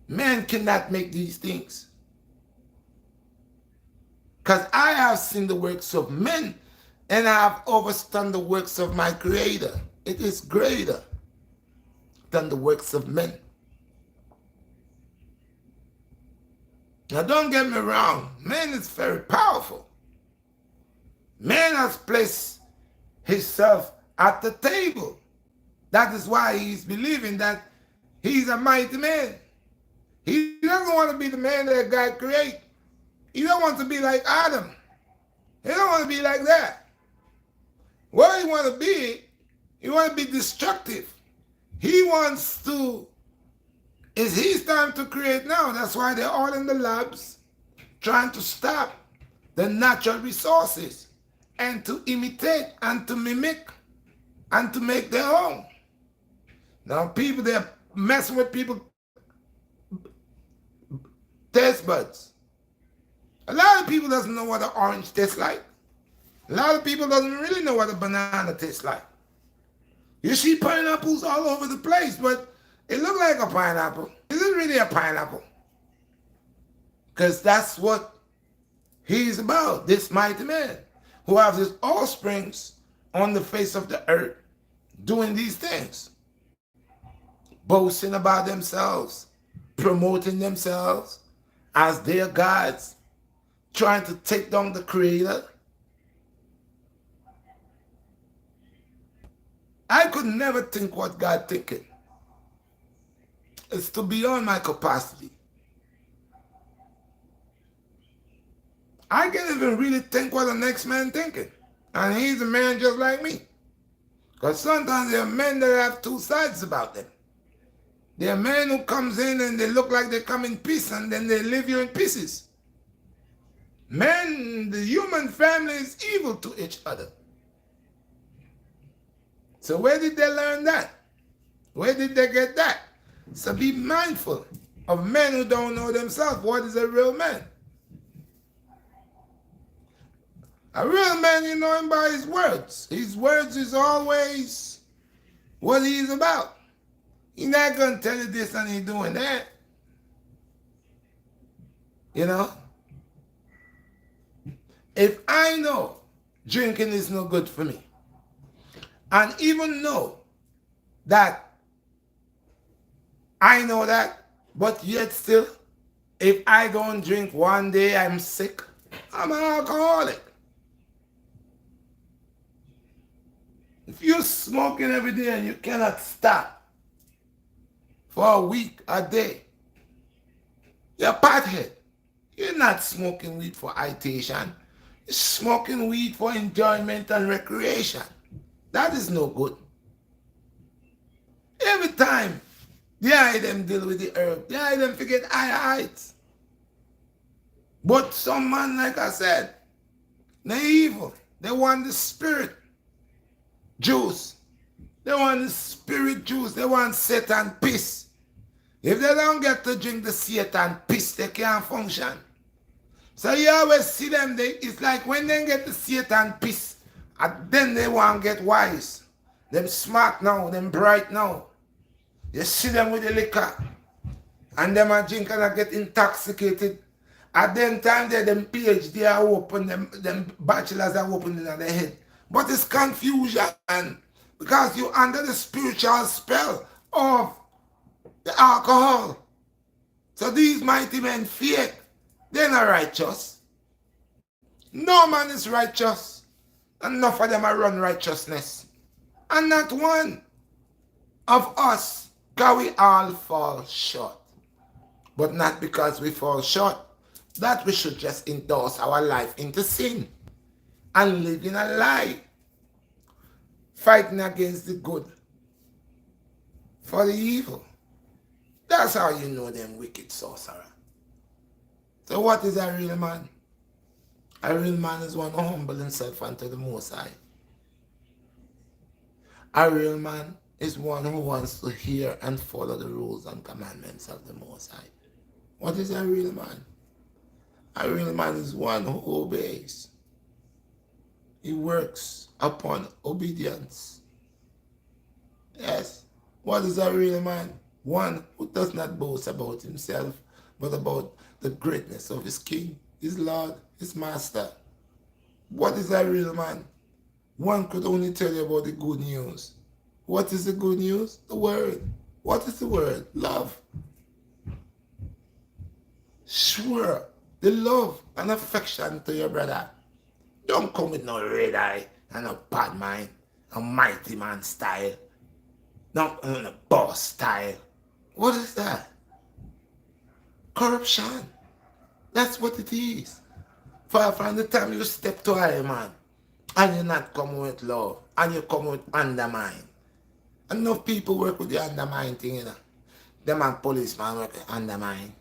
Men cannot make these things. Because I have seen the works of men, and I have overstood the works of my Creator. It is greater than the works of men. Now don't get me wrong, man is very powerful. Man has placed himself at the table. That is why he's believing that he's a mighty man. He doesn't want to be the man that God created. He don't want to be like Adam. He don't want to be like that. What he want to be, he want to be destructive. He wants to, it's his time to create now. That's why they're all in the labs trying to stop the natural resources and to imitate and to mimic and to make their own. Now people, they're messing with people taste buds. A lot of people doesn't know what an orange tastes like. A lot of people doesn't really know what a banana tastes like. You see pineapples all over the place, but it looks like a pineapple. It isn't really a pineapple. Because that's what he's about, this mighty man, who has his offsprings on the face of the earth doing these things. Boasting about themselves, promoting themselves as their gods, trying to take down the Creator. I could never think what God thinking. It's to beyond my capacity. I can't even really think what the next man thinking. And he's a man just like me. Because sometimes there are men that have two sides about them. There are men who comes in and they look like they come in peace and then they leave you in pieces. Men, the human family is evil to each other. So where did they learn that? Where did they get that? So be mindful of men who don't know themselves. What is a real man? A real man, you know him by his words. His words is always what he's about. He's not going to tell you this and he's doing that. You know? If I know drinking is no good for me, and even know that I know that, but yet still, if I don't drink one day, I'm sick, I'm an alcoholic. If you're smoking every day and you cannot stop for a week, a day, you're a pothead. You're not smoking weed for agitation. You're smoking weed for enjoyment and recreation. That is no good. Every time the eye them deal with the herb, the eye them forget heights. But some man, like I said, they're evil. They want the spirit juice. They want the spirit juice. They want Satan piss. If they don't get to drink the Satan piss, they can't function. So you always see them, it's like when they get the Satan piss, and then they want to get wise. Them smart now, them bright now. You see them with the liquor. And them are drink and get intoxicated. At them time there, them PhD are open, them bachelors are open in their head. But it's confusion. Because you're under the spiritual spell of the alcohol. So these mighty men fake. They're not righteous. No man is righteous. Enough of them are run righteousness. And not one of us, because we all fall short. But not because we fall short, that we should just endorse our life into sin and live in a lie, fighting against the good for the evil. That's how you know them wicked sorcerer. So what is a real man? A real man is one who humble himself unto the Most High. A real man is one who wants to hear and follow the rules and commandments of the Most High. What is a real man? A real man is one who obeys. He works upon obedience. Yes. What is a real man? One who does not boast about himself, but about the greatness of his king, his Lord, his master. What is a real man? One could only tell you about the good news. What is the good news? The word. What is the word? Love. Sure, the love and affection to your brother. Don't come with no red eye and a bad mind, a mighty man style, not a boss style. What is that? Corruption. That's what it is. For from the time you step to a man, and you're not coming with love, and you come with undermine. Enough people work with the undermine thing, you know. Them have policeman work with undermine.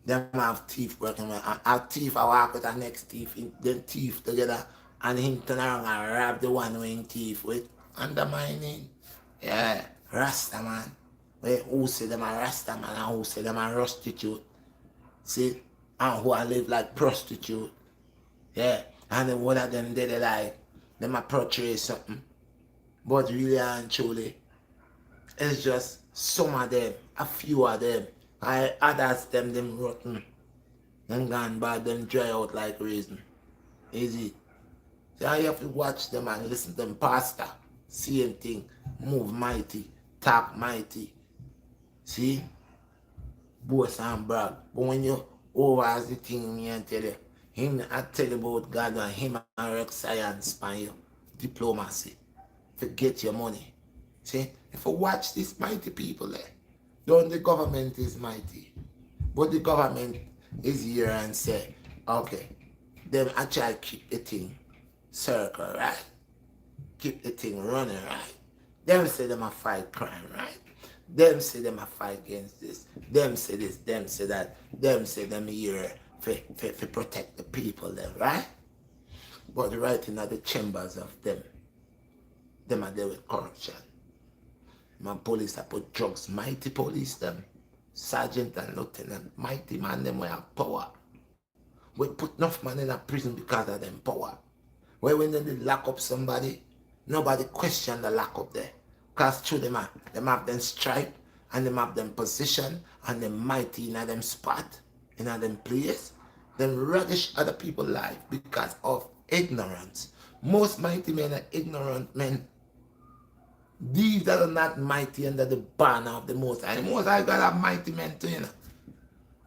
Them have thief working with a thief. I walk with a next thief, them thief together, and him turn around and rob the one who him thief with. Undermining. Yeah, Rasta man. Who say them a Rasta man and who say them a prostitute. See? And who I live like prostitute. Yeah. And then one of them did it like them a portray something. But really and truly, it's just some of them, a few of them. Others them rotten. Them gone bad, them dry out like raisin. Easy. So you have to watch them and listen to them pastor. Same thing. Move mighty. Talk mighty. See? Boast and brag. But when you over as the thing me and tell you, him I tell you about God and him and rock science by you. Diplomacy. Forget your money. See? If you watch these mighty people there, don't the government is mighty. But the government is here and say, okay, them actually keep the thing circle, right? Keep the thing running, right? Them say them a fight crime, right? Them say them a fight against this. Them say this, them say that. Them say them here for protect the people then, right? But right in the chambers of them are there with corruption. My police that put drugs, mighty police them. Sergeant and lieutenant, mighty man them we have power. We put enough man in a prison because of them power. Where when they lock up somebody, nobody question the lock up there. Because through them have them stripe and them have them position and them mighty in them spot, in them place. Them rubbish other people's life because of ignorance. Most mighty men are ignorant men. These that are not mighty under the banner of the Most High. The Most High God have mighty men too, you know.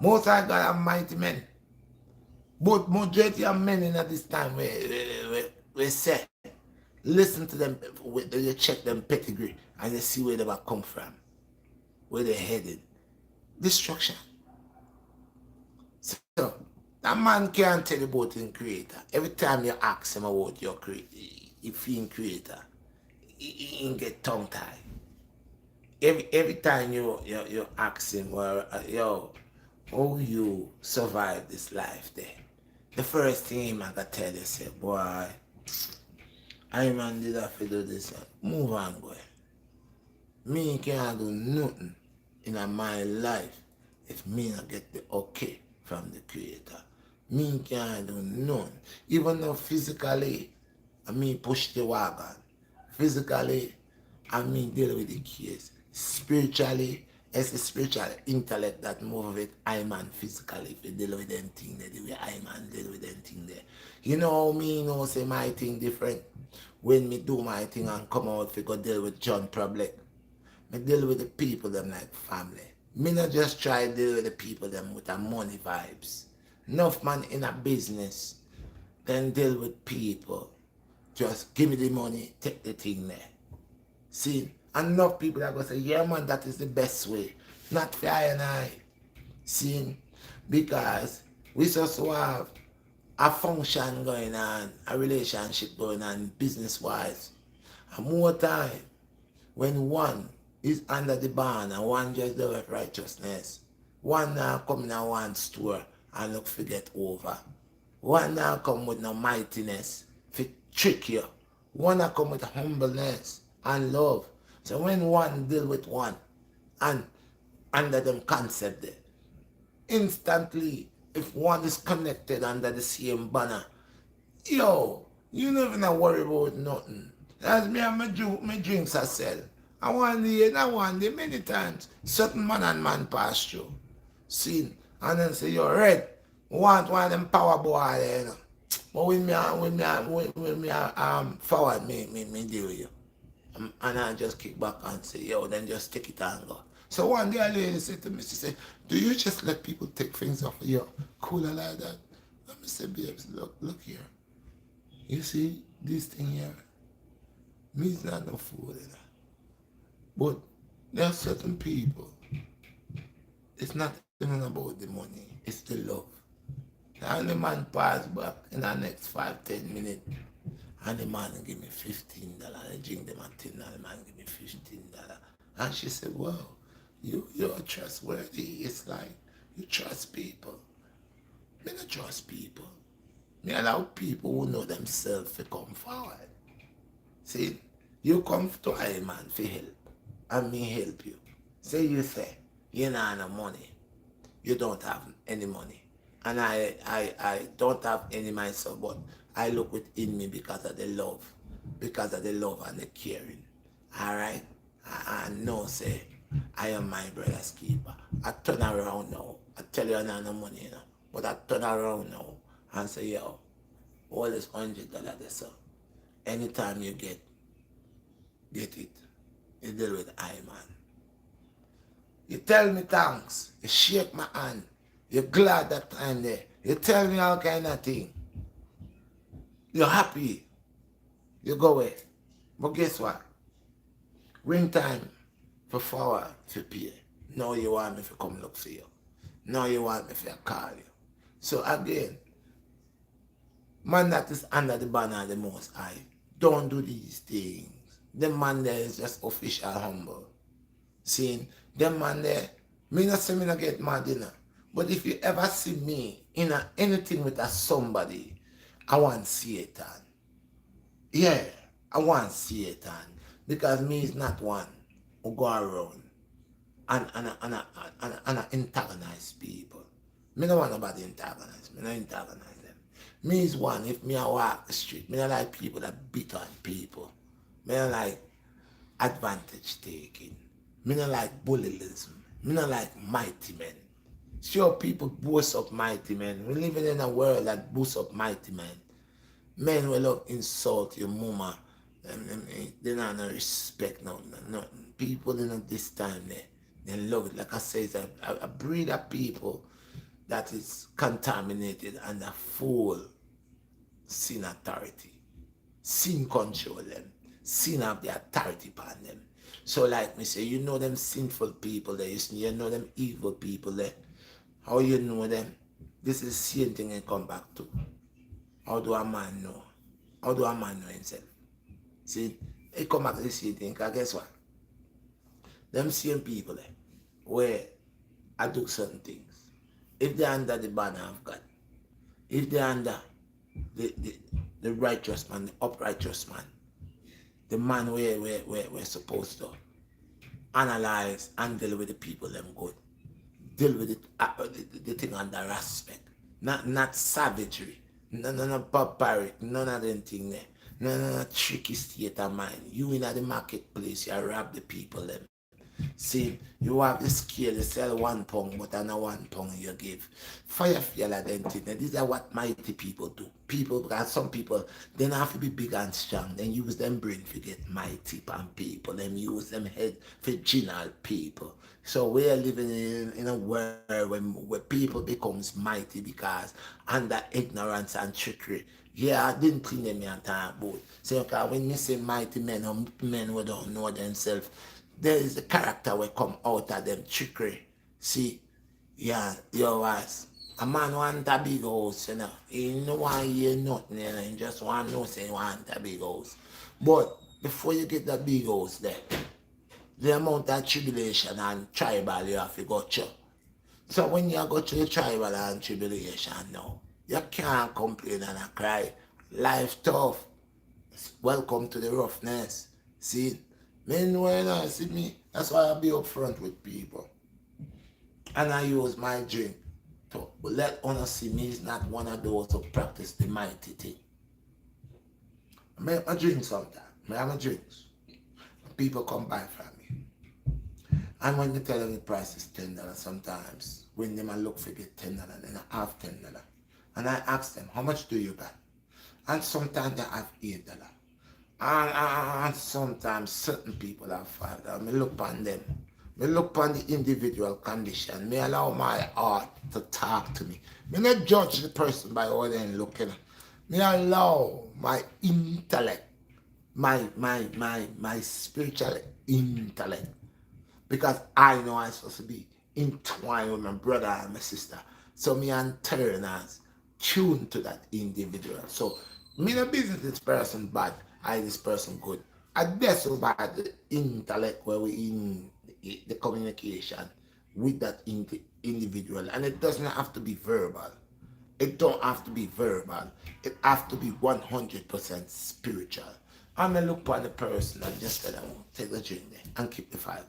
Most High God have mighty men. But majority of men in this time we say, listen to them, you check them pedigree and you see where they come from. Where they're headed. Destruction. So, that man can't tell you about his creator. Every time you ask him about your creator, if he's creator, he get tongue tied. Every time you ask him, well, yo, how you survive this life there? The first thing I gotta tell you, say, boy, I man did have to do this. Move on, boy. Me can't do nothing in my life if me not get the okay from the creator. Me can't do nothing. Even though physically, I mean push the wagon. Physically, I mean deal with the case. Spiritually, it's the spiritual intellect that move it. I man physically, if you deal with them thing there, the way I man deal with them thing there. You know me, know say my thing different. When me do my thing and come out, we go deal with John problem. Me deal with the people them like family. Me not just try to deal with the people them with the money vibes. Enough man in a business, then deal with people. Just give me the money, take the thing there. See, enough people that go say, yeah man, that is the best way. Not for I and I. See, because we just have a function going on, a relationship going on business-wise. And more time, when one is under the ban and one just does righteousness, one now come in one store and look for get over. One now come with no mightiness to trick you. One now come with humbleness and love. So when one deal with one and under them concept there, instantly if one is connected under the same banner, yo, you never not worry about nothing. As me and my drinks I sell. I want the many times. Certain man and man pass through. Seen. And then say, yo, Red, want one of them power boy there, you know. But when me forward, me deal with you. And I just kick back and say, yo, then just take it and go. So one day a lady said to me, she said, do you just let people take things off of you cooler like that? Let me say, babes, look here. You see this thing here? Me's not no fool, you know. But there are certain people, it's not even about the money, it's the love. And the man pass back in the next 5-10 minutes, and the man give me $15. I drink them at $10, the man give me $15. And she said, well, you're trustworthy. It's like you trust people. Me not trust people. Me allow people who know themselves to come forward. See, you come to a man for help, and me help you. Say you say, you don't have no money. You don't have any money. And I don't have any myself, but I look within me because of the love and the caring. Alright? I know, say, I am my brother's keeper. I turn around now. I tell you I don't have no money, you know. But I turn around now and say, yo, all this $100 there, so anytime you get it, you deal with I, man. You tell me thanks. You shake my hand. You're glad that I'm there. You tell me all kind of thing. You're happy. You go away. But guess what? Ring time for forward to pay. Now you want me to come look for you. Now you want me to call you. So again, man that is under the banner of the Most High, don't do these things. The man there is just official humble. See, the man there, me not say me not get mad, you know. But if you ever see me in anything with somebody, I want Satan. Yeah, I want Satan. Because me is not one who go around and antagonize people. Me don't want nobody antagonize. Me don't antagonize them. Me is one, if me I walk the street, me don't like people that beat on people. Me don't like advantage taking. Me don't like bullyism. Me don't like mighty men. Sure, people boast up mighty men. We're living in a world that boasts up mighty men. Men will love insult your mama. They don't no respect nothing. People in this time they love it. Like I say, it's a breed of people that is contaminated and a full sin authority. Sin control them. Sin have the authority upon them. So like me say, you know them sinful people there, you know them evil people there. How you know them? This is the same thing I come back to. How do a man know? How do a man know himself? See, I come back to the same thing, because guess what? Them same people there, where I do certain things. If they're under the banner of God, if they're under the righteous man, the uprighteous man, the man where we're supposed to analyze and deal with the people them good. Deal with it, the thing under respect. Not savagery. No barbaric. None of them thing there. No tricky state of mind. You in the marketplace, you rob the people them. See, you have the scale, you sell £1, but on a £1 you give. Fire feel identity. These are what mighty people do. People, because some people, they don't have to be big and strong. Then use them brain to get mighty pan people. Then use them head for general people. So we are living in a world where people becomes mighty because under ignorance and trickery. Yeah, I didn't clean them and talk about. So okay, when you say mighty men or men who don't know themselves, there is the character will come out of them trickery. See, yeah, your wife. A man want a big house, you know. He don't want to hear nothing, you know. He just want to know say he want a big house. But before you get that big house there, the amount of tribulation and tribal you have to go through. So when you go through the trial and tribulation now, you can't complain and cry. Life tough. Welcome to the roughness. See, men when I see me, that's why I be upfront with people. And I use my drink to let honor see me is not one of those who practice the mighty thing. I make my drink sometimes. I have my drinks. People come buy from me. And when you tell them the price is $10 sometimes, when them I look for get $10, then I have $10. And I ask them, how much do you buy? And sometimes they have $8. And sometimes certain people have $5. Me look on them. Me look on the individual condition. Me allow my heart to talk to me. Me not judge the person by how they looking. Me allow my intellect, my spiritual intellect, because I know I'm supposed to be entwined with my brother and my sister. So me and turn as tuned to that individual. So me no business this person bad, I this person good. I guess about the intellect where we in the communication with that individual, and it doesn't have to be verbal. It don't have to be verbal. It has to be 100% spiritual. I may look at the person and just tell them, take the drink there and keep the $5.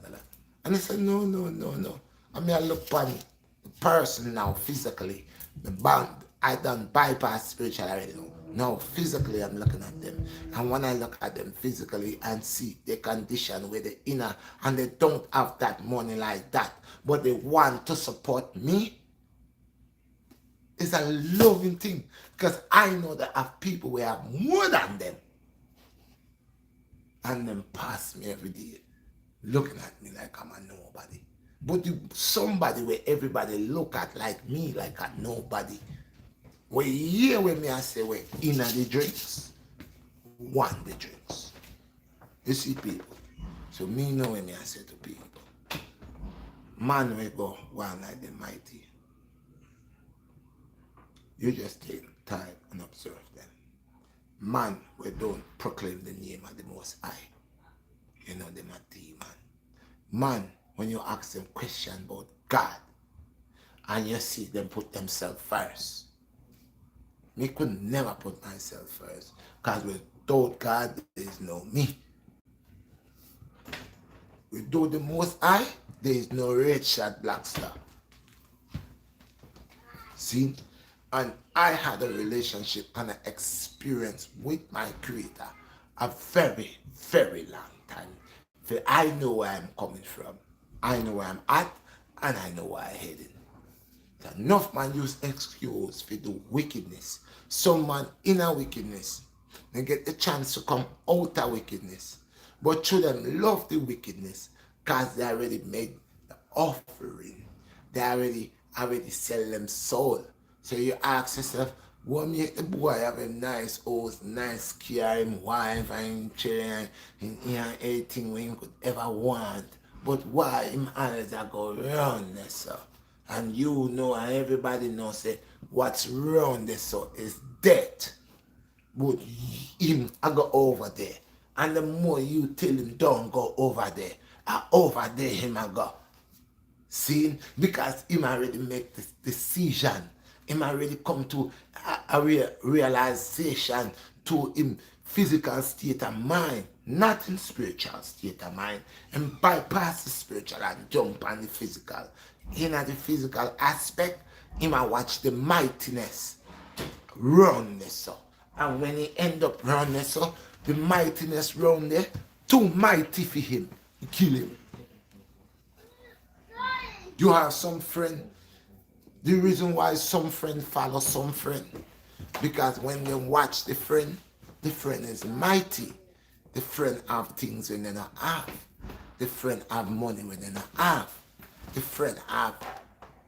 And they say, no, no, no, no. I mean, I look at the person now physically. The band, I done bypass spiritual already now. Now, physically, I'm looking at them. And when I look at them physically and see the condition with the inner, and they don't have that money like that, but they want to support me, it's a loving thing. Because I know that I have people who have more than them. And them pass me every day, looking at me like I'm a nobody. But somebody where everybody look at like me, like a nobody. Where here with me I say, we're in the drinks, one the drinks. You see people. So me know when me I say to people, man we go one like the mighty. You just take time and observe them. Man we don't proclaim the name of the Most High. You know them a demon. Man, when you ask them question about God, and you see them put themselves first. Me could never put myself first, because without God, there is no me. Without the Most High, there is no Redshot BlackStar. See? And I had a relationship and an experience with my Creator a very, very long time. For I know where I'm coming from. I know where I'm at, and I know where I'm heading. Enough man use excuse for the wickedness. Some man in a wickedness, they get the chance to come out of wickedness. But through them love the wickedness, because they already made the offering. They already sell them soul. So you ask yourself, what make the boy have a nice house, nice car, him wife and children, and everything we could ever want. But why him always go around this so? And you know and everybody knows say what's wrong this so is death. But him I go over there. And the more you tell him don't go over there him I go. See? Because him already make this decision. Him already come to a realization to him physical state of mind, not in spiritual state of mind, and bypass the spiritual and jump on the physical. In the physical aspect, him I watch the mightiness run this so. And when he end up run this so, the mightiness run there, too mighty for him, kill him. You have some friend. The reason why some friend follow some friend, because when they watch the friend is mighty. The friend have things when they not have. The friend have money when they not have. The friend have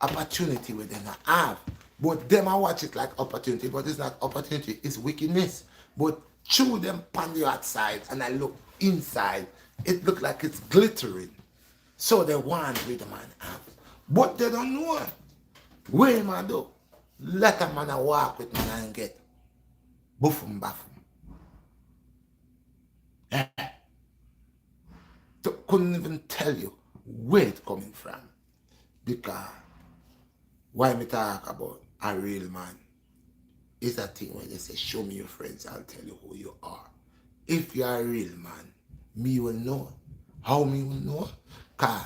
opportunity when they not have. But them I watch it like opportunity, but it's not opportunity, it's wickedness. But through them on the outside and I look inside, it look like it's glittering. So they want with the man have. But they don't know. What am I do? Let a man walk with man and get buffum baffum. Couldn't even tell you where it's coming from. Because Why me talk about a real man? It's a thing where they say, show me your friends, I'll tell you who you are. If you're a real man, me will know. How me will know? Because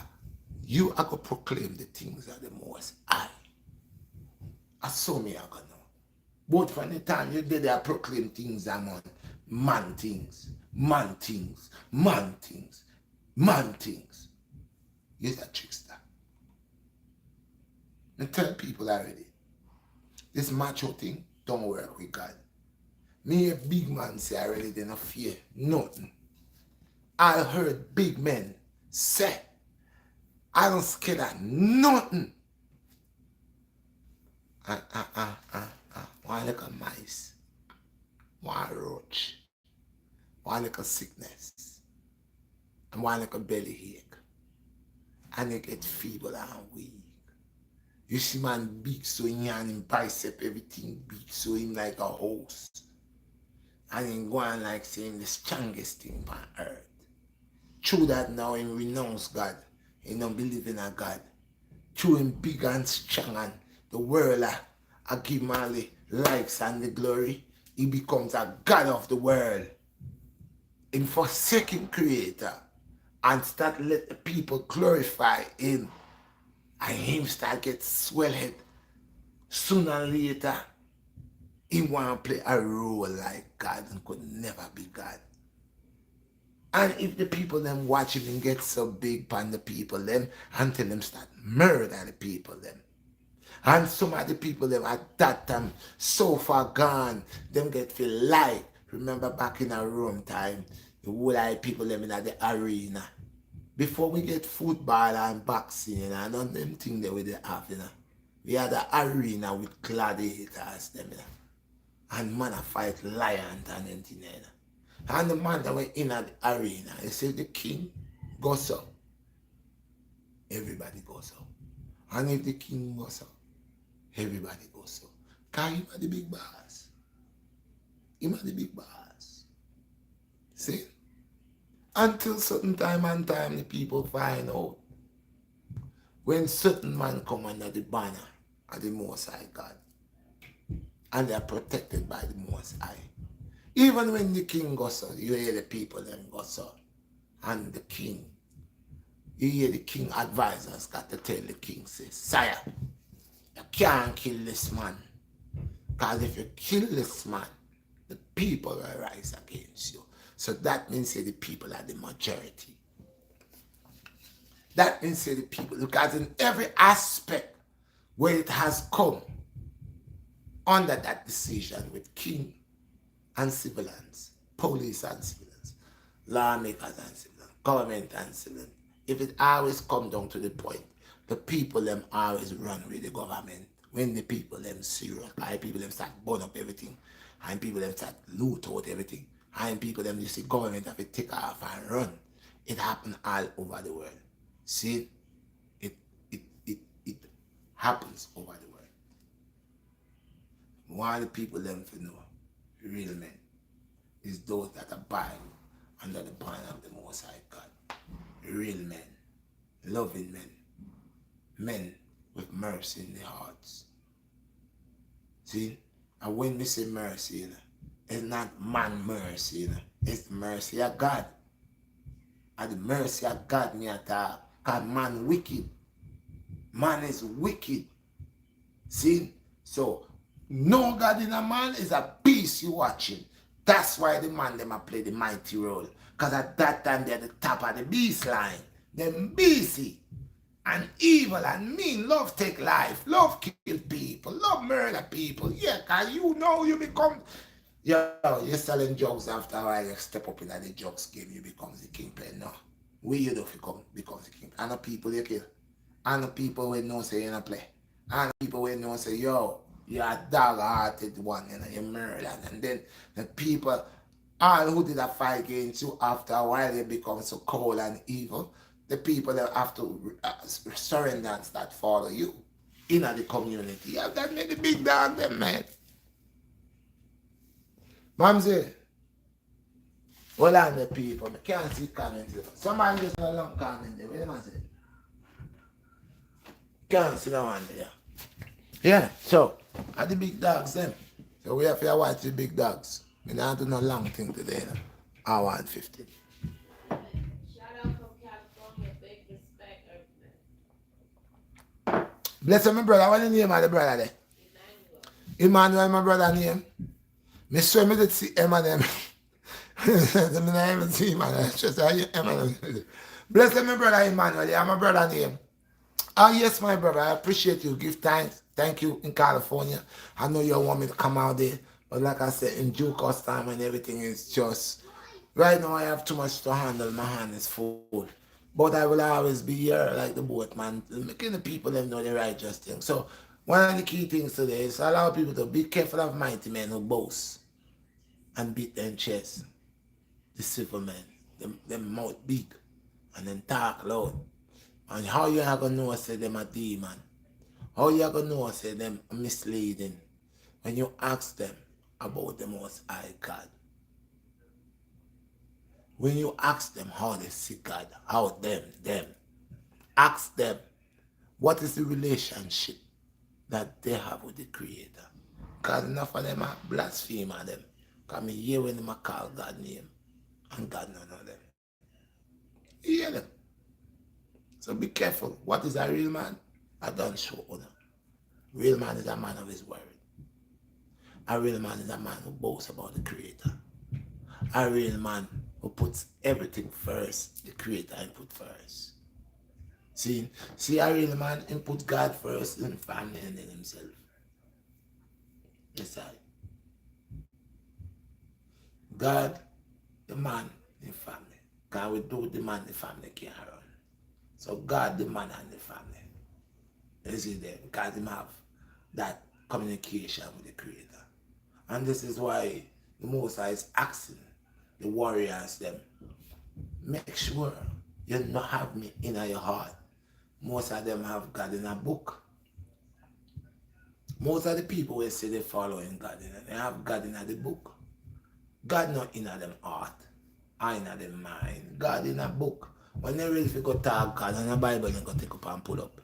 you are going to proclaim the things of the Most High. I saw me I gonna know. But from the time you did I proclaim things among man things, man things, man things, man things. You're a trickster. And tell people already, this macho thing don't work with God. Me a big man say already they don't fear nothing. I heard big men say, I don't scared of nothing. One like a mice, one roach, one like a sickness, and one like a belly ache. And they get feeble and weak. You see man big so in him bicep, everything big so him like a horse. And him go on like saying the strongest thing on earth. Through that now him renounce God. He don't believe in a God. Through him big and strong and the world I give him all the likes and the glory. He becomes a God of the world. In forsaking creator and start let the people glorify him. And him start get swelled. Sooner or later, he want to play a role like God and could never be God. And if the people them watch him and get so big upon the people them until them start murder the people them. And some of the people them at that time so far gone, them get feel like, remember back in our Rome time, the whole of people them in the arena. Before we get football and boxing and none of them things that we have, we had the arena with gladiators them, and man a fight lions and anything. And the man that were in the arena, he said the king goes up. Everybody goes up. And if the king goes up, everybody goes up. Because him are the big boss. Him are the big boss. See? Until certain time and time the people find out. When certain man come under the banner of the Most High God. And they are protected by the Most High. Even when the king goes up, you hear the people then goes up. And the king, you hear the king advisors got to tell the king, say, sire, you can't kill this man. Because if you kill this man, the people will rise against you. So that means that the people are the majority. That means that the people, because in every aspect where it has come under that decision with king and civilians, police and civilians, lawmakers and civilians, government and civilians, if it always come down to the point, the people them always run with the government. When the people them serious, like people them start burn up everything, and people them start loot out everything, and people them you see government have to take off and run. It happen all over the world. See, it happens over the world. One of the people them to know, real men, is those that abide under the banner of the Most High God. Real men, loving men, men with mercy in their hearts. See, and when we say mercy, it's not man mercy, it's the mercy of God. And the mercy of God me at all. Because man wicked. Man is wicked. See? So, no God in a man is a beast you watching. That's why the man them a play the mighty role. Because at that time they're the top of the beast line. Them beastie and evil and mean, love take life, love kill people, love murder people. Yeah, because you know you become, you're selling drugs after a while, you step up in the drugs game, you become the kingpin. No. Where you do become the king. And the people you kill. And the people who know say you don't play. And the people who know say, yo, you're a dog-hearted one, you murder. And then the people, all who did a fight against you, after a while they become so cold and evil. The people that have to surrender and start follow you in the community. Yeah, that made the big dog them, man. Mamsie, hold on the people. I can't see comments. Somebody just a long comment there. What do you say? Can't see no one there. Yeah, so, are the big dogs them. So we have to watch the big dogs. We don't do no long thing today. You know. I want 50. Shout out from California, big respect, Bless my brother. What the name of the brother there? Emmanuel. Emmanuel, my brother name. Me swear me did see Emmanuel. I never see Emmanuel. Just Emmanuel. Bless my brother Emmanuel. Yeah, my brother name. Oh, yes, my brother. I appreciate you. Give thanks. Thank you in California. I know you want me to come out there. But like I said, in due course time and everything is just... Right now I have too much to handle. My hand is full. But I will always be here like the boat, man. Making the people them know the righteous thing. So one of the key things today is allow people to be careful of mighty men who boast and beat their chest. The civil men. Them mouth big and then talk loud. And how you are gonna know say them a demon? How you are gonna know say them misleading? When you ask them about the Most High God. When you ask them how they see God, how them, ask them what is the relationship that they have with the Creator. Because enough of them are blaspheming them. Because me hear when them call God name and God none of them. You hear them? So be careful. What is a real man? I don't show honor. Real man is a man of his word. A real man is a man who boasts about the Creator. A real man who puts everything first, the Creator input first. See, a real man input God first, then family, and then himself. Yes, I. God, the man, the family. God will do the man, the family can't run. So God, the man, and the family. You see there, because him have that communication with the Creator. And this is why the Most High is asking the warriors them, make sure you not have me in your heart. Most of them have God in a book. Most of the people will say they following God they have God in the book. God not in them heart, or in them mind. God in a book. When they ready to go talk God and the Bible, they go take up and pull up.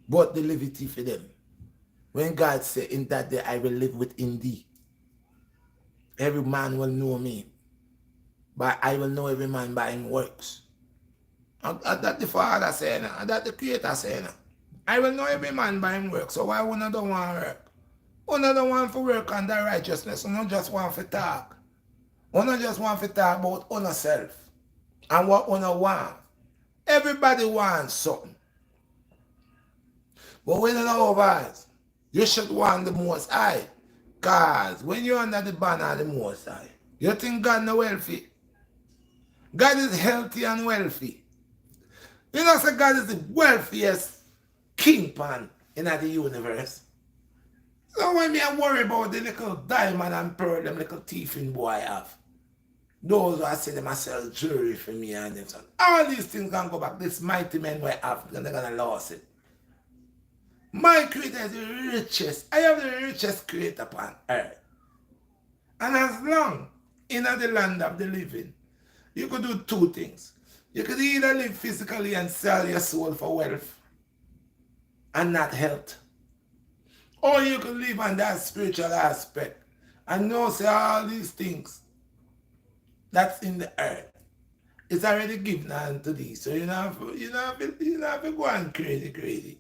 But the liberty for them. When God say, in that day I will live within thee. Every man will know me. But I will know every man by his works. And that the Father saying, and that the Creator saying. I will know every man by his works. So why one don't want to work? One don't want to work on that righteousness. One just want to talk. One just want to talk about one self. And what one want. Everybody wants something. But when you know about, you should want the Most High. Because when you're under the banner of the Most High, you think God no wealthy. God is healthy and wealthy. You know, say God is the wealthiest kingpin in the universe. So when me I worry about the little diamond and pearl, them little thieving boy I have, those who I say them sell jewelry for me and them, so all these things can go back. This mighty men who I have, and they're gonna lose it. My Creator is the richest. I have the richest Creator upon earth. And as long in the land of the living, you could do two things. You could either live physically and sell your soul for wealth and not health. Or you could live on that spiritual aspect and know say all these things that's in the earth is already given unto thee. So you don't have to go on crazy.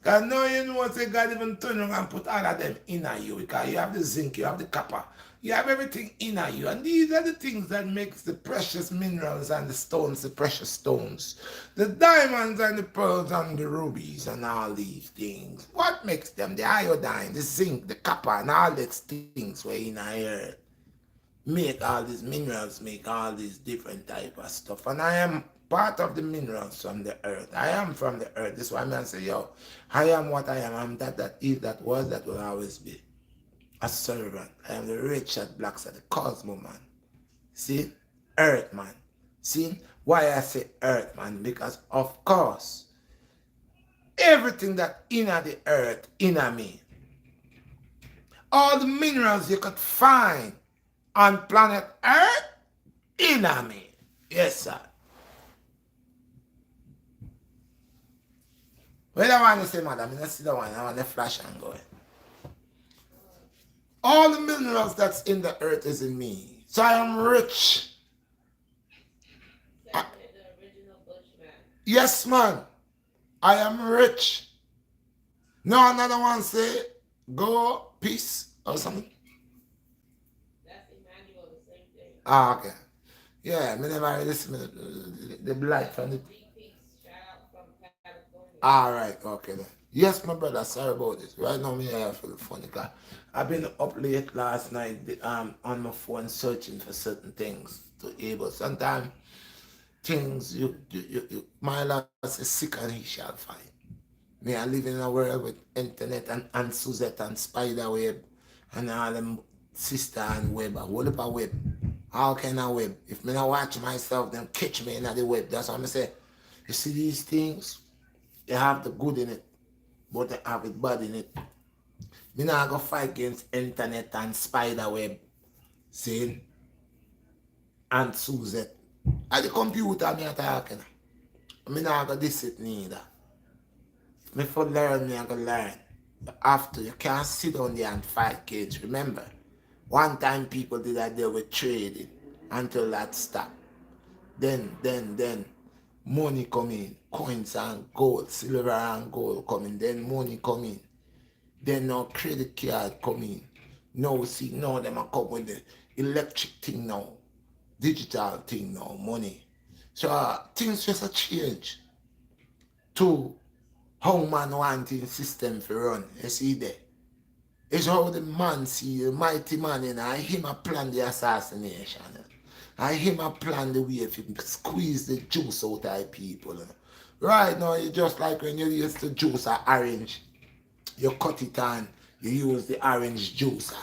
Because now you know say God even turn around and put all of them in you. Because you have the zinc, you have the copper, you have everything in you. And these are the things that makes the precious minerals and the stones, the precious stones. The diamonds and the pearls and the rubies and all these things. What makes them? The iodine, the zinc, the copper and all these things were in our earth. Make all these minerals, make all these different type of stuff. And I am part of the minerals from the earth. I am from the earth. This is why I'm going to say, yo, I am what I am. I'm that is, that was, that will always be. A servant. I am the Redshot BlackStar, the Cosmo man. See? Earth man. See? Why I say earth man? Because of course, everything that in the earth, in me, all the minerals you could find on planet Earth, in me. Yes, sir. What I want to say, madam, I see the one, I want to flash and go. All the minerals that's in the earth is in me. So I am rich. The original Bushman. Yes, man. I am rich. No, another one say, go, peace, or something. That's Emmanuel, the same thing. Ah, okay. Yeah, me never listen to the blight from the... Big peace. Shout out from California. All right, okay then. Yes, my brother, sorry about this. Right now, me here for the funny car. I've been up late last night on my phone searching for certain things to able. Sometimes things my Lord is sick and he shall find. Me, I live in a world with internet and Suzette and Spiderweb and all them sister and web, a whole heap of web. All kind of web. If me not watch myself, then catch me in the web. That's what I say. You see these things, they have the good in it, but they have it bad in it. Me not go fight against internet and Spiderweb, see, and Suzette. At the computer, me talking. Me not go this it neither. Me for learn, me I go learn. But after, you can't sit down there and fight kids. Remember, one time people did that there with trading until that stopped. Then, money come in, coins and gold, silver and gold come in. Then money come in. Then now credit card come in. Now see, now them are come with the electric thing now, digital thing now, money. So things just a change to how man wanting system for run. You see there. It's how the man see the mighty man in I him a plan the assassination. I him a plan the way if you squeeze the juice out of people. Right now it's just like when you used to juice an orange. You cut it and you use the orange juicer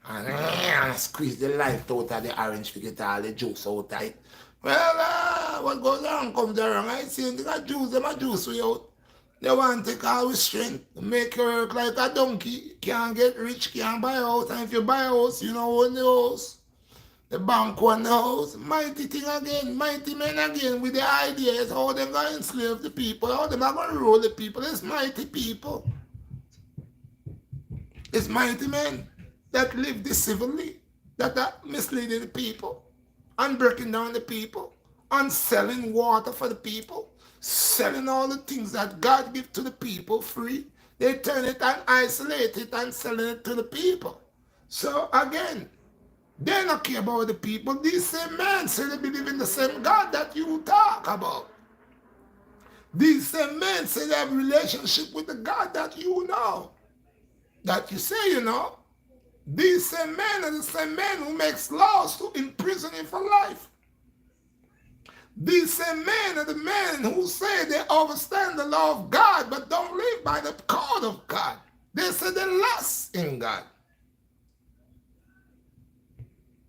and squeeze the life out of the orange to get all the juice out of it. Well, what goes on comes around. I see the juice, them a juice we out. They want to take all the strength, make you work like a donkey. Can't get rich, can't buy a house. And if you buy a house, you don't own the house. The bank own the house. Mighty thing again, mighty men again with the ideas how they're going to enslave the people, how they're going to rule the people. It's mighty people. It's mighty men that live deceitfully, that are misleading the people, and breaking down the people, and selling water for the people, selling all the things that God gives to the people free. They turn it and isolate it and selling it to the people. So again, they don't care about the people. These same men say they believe in the same God that you talk about. These same men say they have a relationship with the God that you know, that you say you know. These same men are the same men who makes laws to imprison you for life. These same men are the men who say they understand the law of God but don't live by the code of God. They say they lust in God.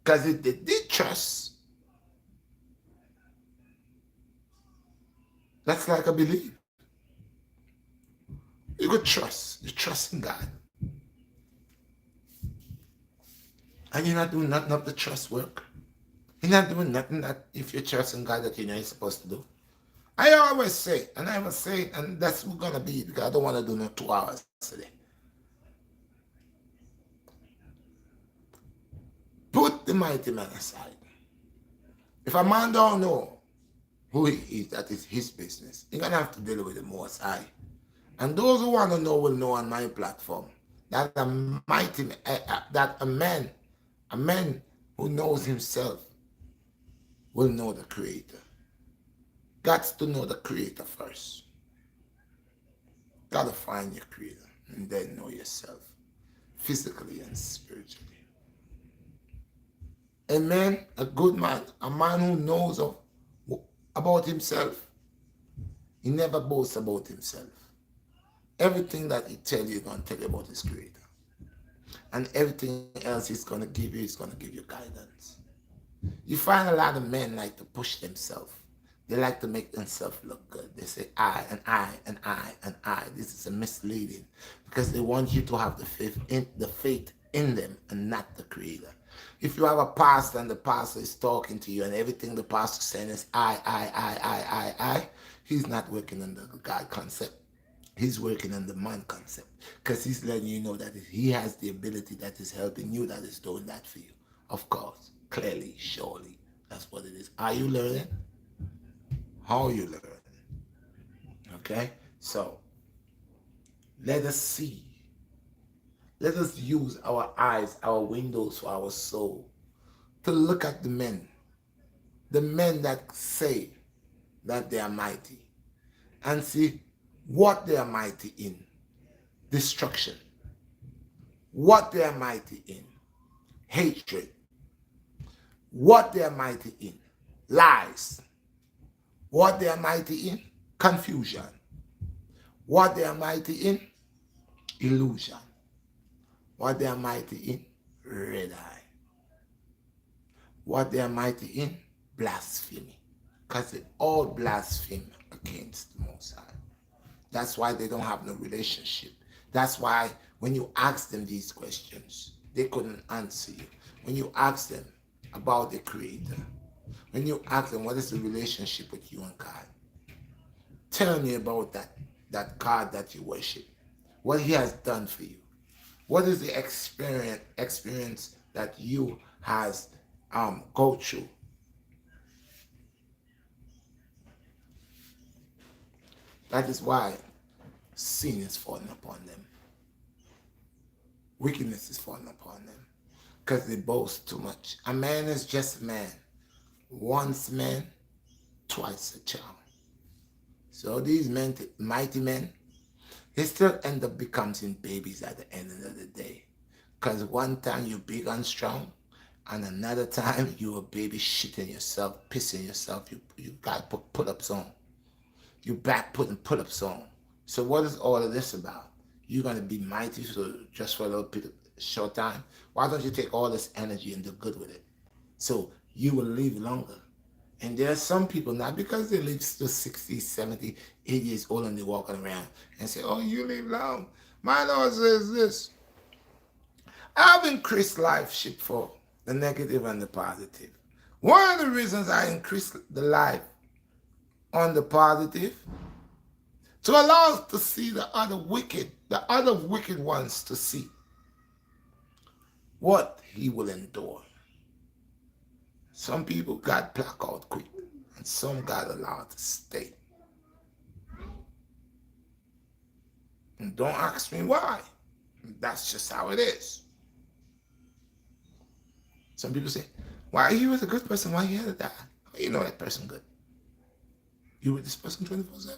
Because if they did trust, that's like a belief. You could trust. You trust in God. And you're not doing nothing of the trust work. You're not doing nothing that if you trust in God that you know you're supposed to do. I always say, and I will say, and that's what going to be because I don't want to do no 2 hours today. Put the mighty man aside. If a man don't know who he is, that is his business. You're going to have to deal with the Most High. And those who want to know will know on my platform that a mighty, that a man who knows himself will know the Creator. Got to know the Creator first. Got to find your Creator and then know yourself, physically and spiritually. A man, a good man, a man who knows about himself, he never boasts about himself. Everything that he tells you, he's going to tell you about his Creator. And everything else he's going to give you guidance. You find a lot of men like to push themselves. They like to make themselves look good. They say I and I and I and I. This is a misleading because they want you to have the faith in them and not the Creator. If you have a pastor and the pastor is talking to you and everything the pastor is saying is I, he's not working under the God concept. He's working on the man concept because he's letting you know that he has the ability that is helping you, that is doing that for you. Of course, clearly, surely, that's what it is. Are you learning? How are you learning? Okay? So, let us see. Let us use our eyes, our windows for our soul, to look at the men that say that they are mighty, and see what they are mighty in. Destruction. What they are mighty in. Hatred. What they are mighty in. Lies. What they are mighty in. Confusion. What they are mighty in. Illusion. What they are mighty in. Red eye. What they are mighty in. Blasphemy. Because they all blaspheme against the Most High. That's why they don't have no relationship. That's why when you ask them these questions, they couldn't answer you. When you ask them about the Creator, when you ask them what is the relationship with you and God, tell me about that God that you worship, what He has done for you. What is the experience that you has go through? That is why sin is falling upon them. Wickedness is falling upon them. Because they boast too much. A man is just a man. Once man, twice a child. So these men, mighty men, they still end up becoming babies at the end of the day. Because one time you're big and strong, and another time you're a baby shitting yourself, pissing yourself. You got put-ups on. You back putting pull-ups on. So what is all of this about? You're going to be mighty just for a little bit of short time. Why don't you take all this energy and do good with it? So you will live longer. And there are some people now, because they live to 60, 70, 80 years old and they're walking around and say, oh, you live long. My Lord says this. I've increased life ship for the negative and the positive. One of the reasons I increased the life on the positive, to allow us to see the other wicked ones to see what he will endure. Some people got plucked out quick, and some got allowed to stay. And don't ask me why. That's just how it is. Some people say, why he was a good person, why he had to die? How you know that person good? You with this person 24/7?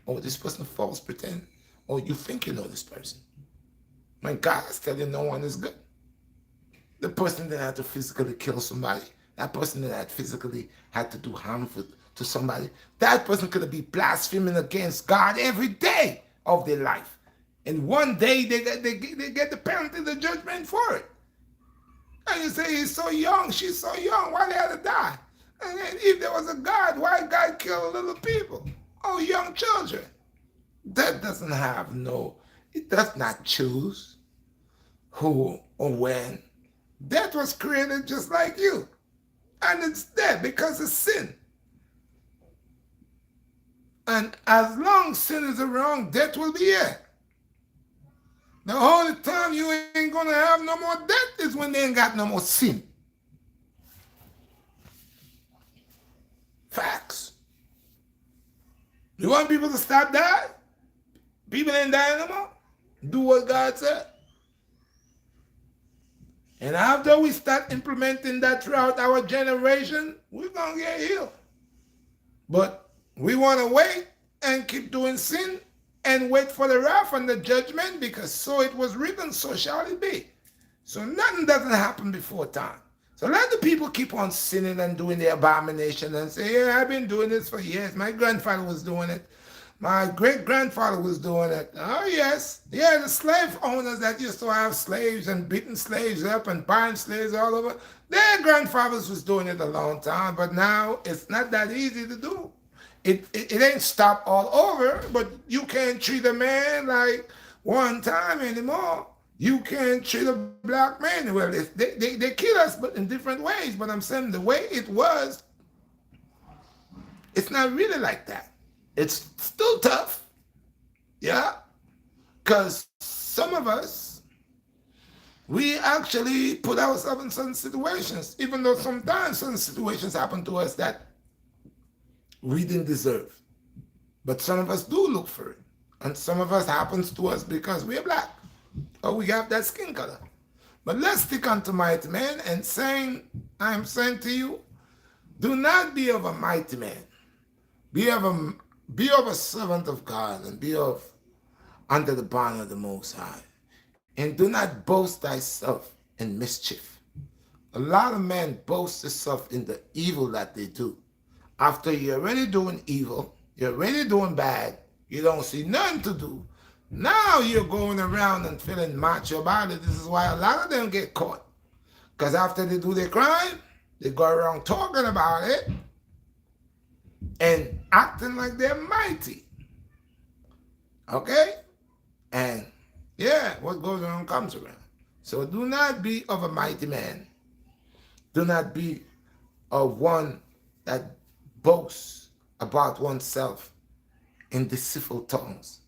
Or this person false pretend? Or you think you know this person? When God is telling you no one is good. The person that had to physically kill somebody, that person that had physically had to do harm to somebody, that person could be blaspheming against God every day of their life. And one day they get the penalty, the judgment for it. And you say, he's so young, she's so young, why they had to die? And if there was a God, why God kill little people? Oh, young children. That doesn't have it does not choose who or when. Death was created just like you. And it's dead because of sin. And as long sin is around, death will be here. The only time you ain't gonna have no more death is when they ain't got no more sin. Facts. You want people to stop dying? People ain't dying no more. Do what God said. And after we start implementing that throughout our generation, we're going to get healed. But we want to wait and keep doing sin and wait for the wrath and the judgment, because so it was written, so shall it be. So nothing doesn't happen before time. So let the people keep on sinning and doing the abomination and say, yeah, I've been doing this for years. My grandfather was doing it. My great-grandfather was doing it. Oh, yes. Yeah, the slave owners that used to have slaves and beating slaves up and buying slaves all over, their grandfathers was doing it a long time, but now it's not that easy to do. It ain't stopped all over, but you can't treat a man like one time anymore. You can't treat a black man. Well, they kill us, but in different ways. But I'm saying the way it was, it's not really like that. It's still tough. Yeah? Because some of us, we actually put ourselves in certain situations, even though sometimes certain situations happen to us that we didn't deserve. But some of us do look for it. And some of us happens to us because we're black or we have that skin color. But let's stick unto mighty man and saying, I'm saying to you, do not be of a mighty man. Be of a servant of God and be of under the banner of the Most High. And do not boast thyself in mischief. A lot of men boast themselves in the evil that they do. After you're already doing evil, you're already doing bad, you don't see nothing to do. Now you're going around and feeling macho about it. This is why a lot of them get caught. Because after they do their crime, they go around talking about it and acting like they're mighty. Okay? And yeah, what goes around comes around. So do not be of a mighty man. Do not be of one that boasts about oneself in deceitful tongues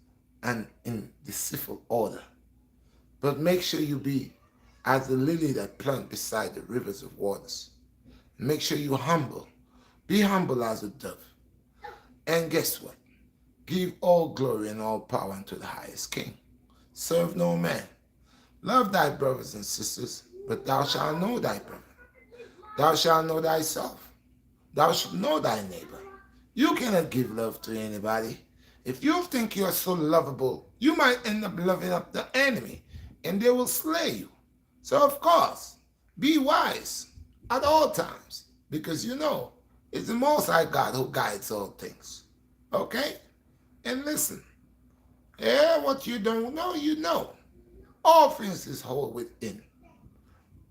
and in deceitful order. But make sure you be as the lily that plant beside the rivers of waters. Make sure you humble. Be humble as a dove. And guess what? Give all glory and all power unto the highest King. Serve no man. Love thy brothers and sisters, but thou shalt know thy brother. Thou shalt know thyself. Thou shalt know thy neighbor. You cannot give love to anybody. If you think you're so lovable, you might end up loving up the enemy, and they will slay you. So of course, be wise at all times, because you know it's the Most High God who guides all things. Okay? And listen, what you don't know, you know. All things is whole within.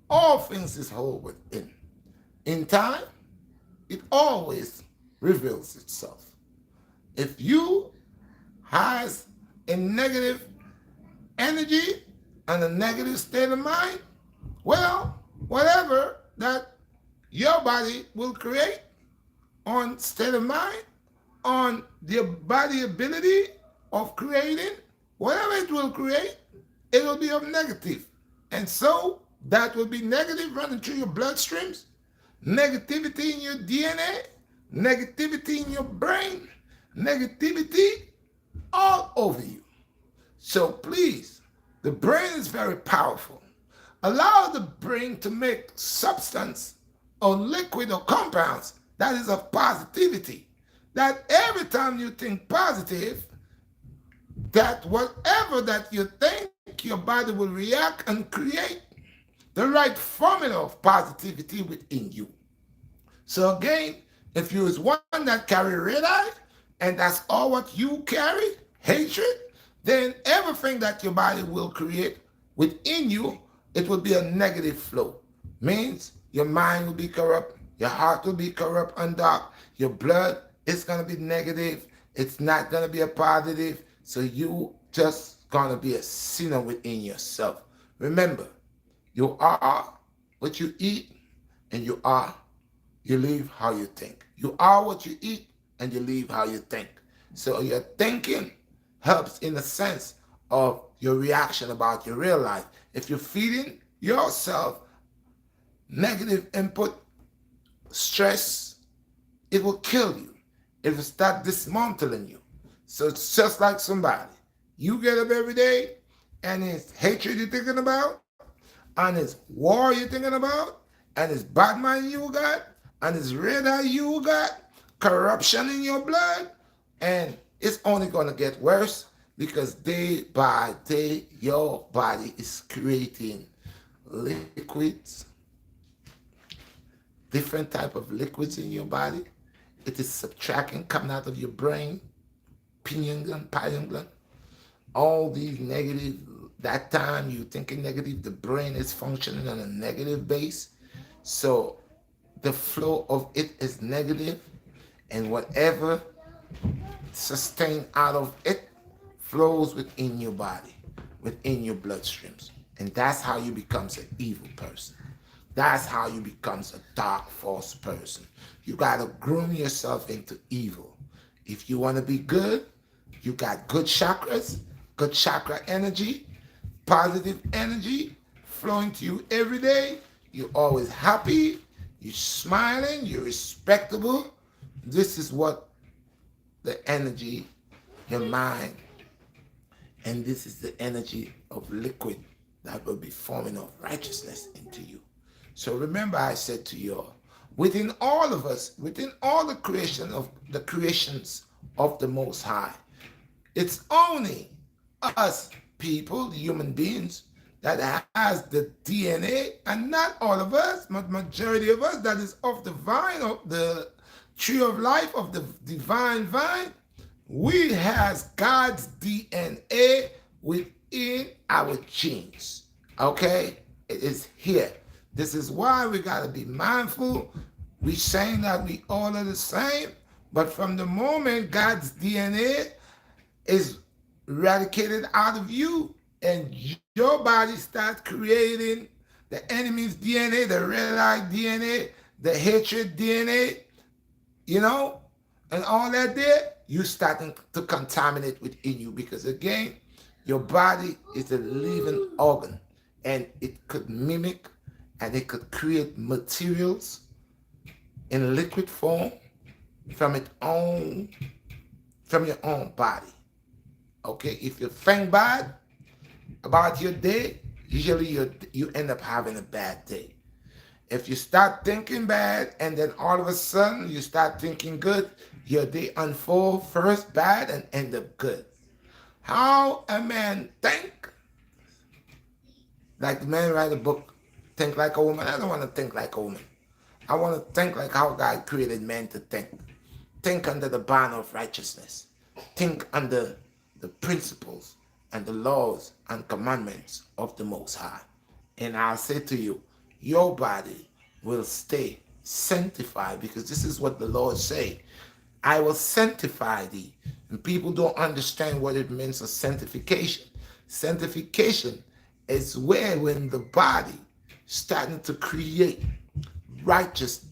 All things is whole within. In time, it always reveals itself. If you has a negative energy and a negative state of mind, well, whatever that your body will create on state of mind, on the body ability of creating, whatever it will create, it will be of negative. And so that will be negative running through your bloodstreams, negativity in your DNA, negativity in your brain, negativity all over you. So please, the brain is very powerful. Allow the brain to make substance or liquid or compounds that is of positivity. That every time you think positive, that whatever that you think, your body will react and create the right formula of positivity within you. So again, if you is one that carry red eye, and that's all what you carry, hatred, then everything that your body will create within you, it will be a negative flow. Means your mind will be corrupt, your heart will be corrupt and dark, your blood is going to be negative, it's not going to be a positive, so you just going to be a sinner within yourself. Remember, you are what you eat, and you live how you think. You are what you eat, and you live how you think. So your thinking helps in the sense of your reaction about your real life. If you're feeding yourself negative input, stress, it will kill you. It will start dismantling you. So it's just like somebody. You get up every day, and it's hatred you're thinking about, and it's war you're thinking about, and it's bad mind you got, and it's red eye you got, corruption in your blood, and it's only going to get worse because day by day your body is creating liquids, different type of liquids in your body. It is subtracting, coming out of your brain, pineal gland, all these negative. That time you thinking negative, the brain is functioning on a negative base. So the flow of it is negative, and whatever sustained out of it flows within your body, within your bloodstreams. And that's how you become an evil person. That's how you become a dark, false person. You got to groom yourself into evil. If you want to be good, You got good chakras, good chakra energy, positive energy flowing to you every day. You're always happy. You're smiling. You're respectable. This is what the energy, your mind, and this is the energy of liquid that will be forming of righteousness into you. So remember, I said to you all, within all of us, within all the creations of the Most High, it's only us people, the human beings, that has the DNA, and not all of us, but majority of us, that is of the vine, of the tree of life, of the divine vine. We has God's DNA within our genes. Okay? It is here. This is why we got to be mindful. We saying that we all are the same, but from the moment God's DNA is eradicated out of you and your body starts creating the enemy's DNA, the red light DNA, the hatred DNA, and all that there, you starting to contaminate within you, because again, your body is a living organ, and it could mimic and it could create materials in liquid form from your own body. Okay, if you think bad about your day, usually you end up having a bad day. If you start thinking bad and then all of a sudden you start thinking good, your day unfold first bad and end up good. How a man think, like the man write a book, Think Like a Woman. I don't want to think like a woman. I want to think like how God created man to think. Think under the banner of righteousness. Think under the principles and the laws and commandments of the Most High. And I'll say to you, your body will stay sanctified, because this is what the Lord say. I will sanctify thee. And people don't understand what it means of sanctification. Sanctification is where when the body starting to create righteous,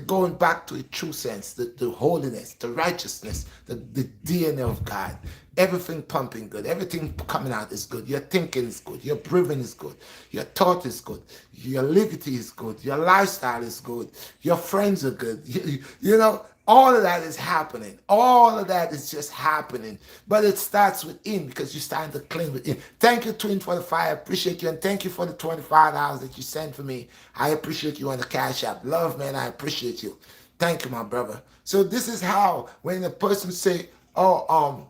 going back to a true sense, the holiness, the righteousness, the DNA of God, everything pumping good, everything coming out is good, your thinking is good, your breathing is good, your thought is good, your liberty is good, your lifestyle is good, your friends are good, all of that is happening. All of that is just happening. But it starts within, because you're starting to clean within. Thank you, Twin, for the fire. I appreciate you. And thank you for the $25 that you sent for me. I appreciate you on the Cash App. Love, man, I appreciate you. Thank you, my brother. So this is how, when a person say, you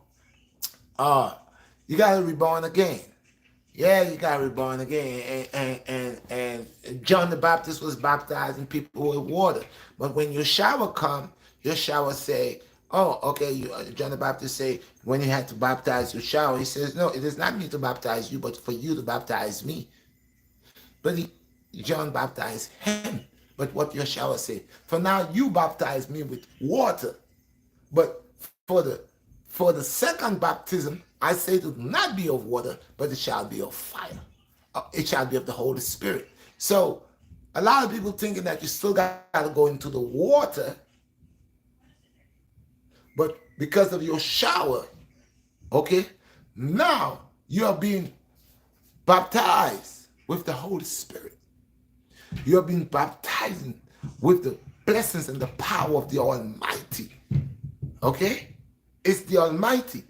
got to be born again. Yeah, you got to be born again. And John the Baptist was baptizing people with water. But when your shower come, your shower say, oh, okay, John the Baptist say, when he had to baptize your shower, he says, no, it is not me to baptize you, but for you to baptize me. But John baptized him. But what your shower say? For now, you baptize me with water. But for the second baptism, I say it will not be of water, but it shall be of fire. It shall be of the Holy Spirit. So a lot of people thinking that you still got to go into the water, but because of your shower, okay, now you're being baptized with the Holy Spirit. You're being baptized with the blessings and the power of the Almighty. Okay? It's the Almighty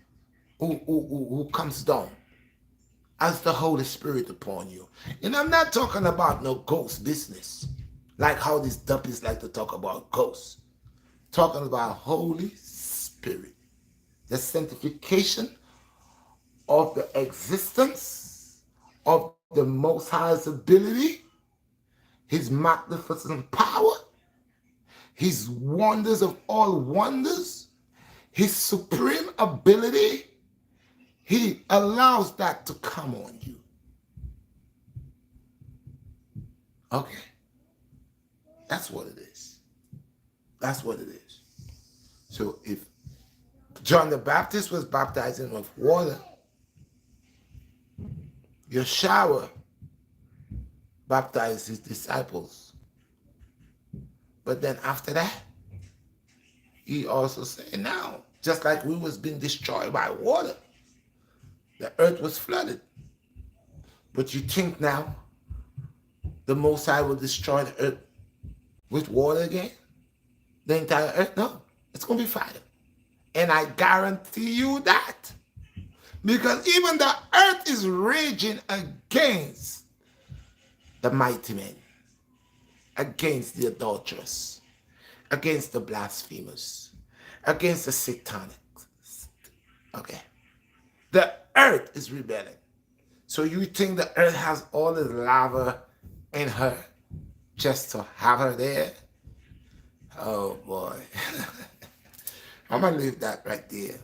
who comes down as the Holy Spirit upon you. And I'm not talking about no ghost business, like how these duppies like to talk about ghosts. Talking about Holy Spirit, the sanctification of the existence of the Most High's ability, his magnificent power, his wonders of all wonders, his supreme ability. He allows that to come on you. Okay? That's what it is. That's what it is. So if John the Baptist was baptizing with water, your shower baptized his disciples. But then after that, he also said, now Just like we was being destroyed by water. The earth was flooded. But you think now the Most High will destroy the earth with water again? The entire earth? No. It's going to be fire. And I guarantee you that. Because even the earth is raging against the mighty men, against the adulterers, against the blasphemers, against the satanic. Okay. The earth is rebelling. So you think the earth has all this lava in her just to have her there? Oh boy. I'm going to leave that right there.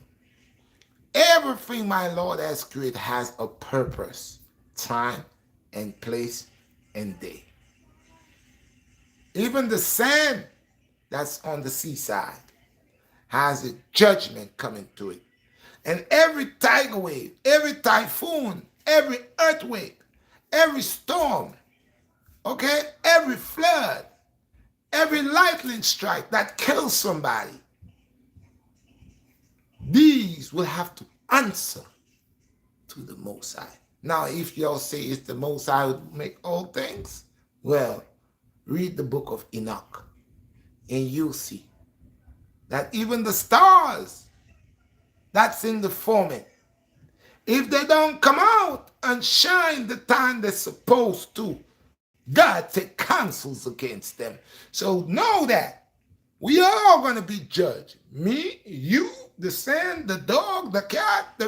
Everything my Lord has created has a purpose, time and place and day. Even the sand that's on the seaside has a judgment coming to it. And every tiger wave, every typhoon, every earthquake, every storm, okay, every flood, every lightning strike that kills somebody, these will have to answer to the Most High. Now, if y'all say it's the Most High who make all things, well, read the book of Enoch, and you'll see that even the stars that's in the firmament, if they don't come out and shine the time they're supposed to, God take counsels against them. So know that we are all going to be judged. Me, you, the sand, the dog, the cat,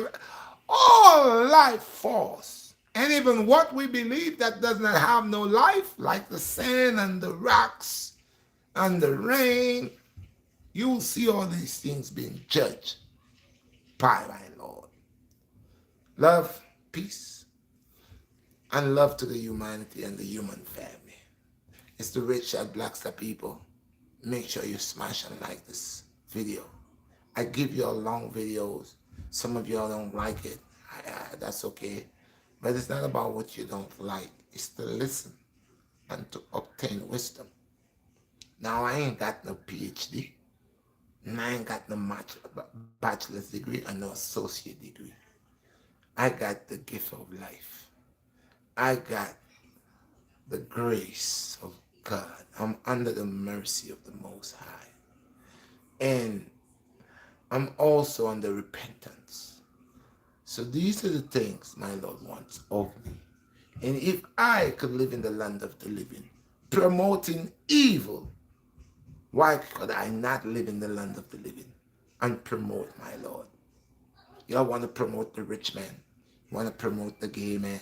all life force. And even what we believe that does not have no life, like the sand and the rocks and the rain, you will see all these things being judged by my Lord. Love, peace, and love to the humanity and the human family. It's the Redshot BlackStar people. Make sure you smash and like this video. I give you all long videos. Some of y'all don't like it. That's okay. But it's not about what you don't like. It's to listen and to obtain wisdom. Now, I ain't got no PhD. And I ain't got no bachelor's degree and no associate degree. I got the gift of life. I got the grace of God. I'm under the mercy of the Most High. And I'm also under repentance. So these are the things my Lord wants of me. And if I could live in the land of the living, promoting evil, why could I not live in the land of the living and promote my Lord? Y'all want to promote the rich man. You want to promote the gay man.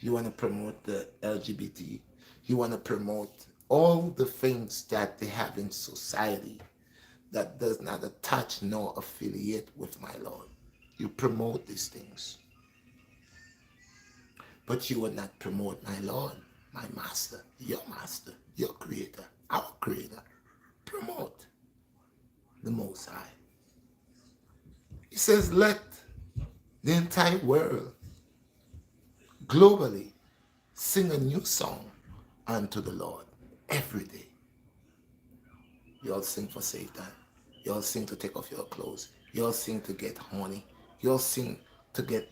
You want to promote the LGBT. You want to promote all the things that they have in society that does not attach nor affiliate with my Lord. You promote these things. But you will not promote my Lord, my master, your creator, our creator. Promote the Most High. He says, let the entire world globally sing a new song unto the Lord every day. You all sing for Satan. You all sing to take off your clothes. You all sing to get horny. You all sing to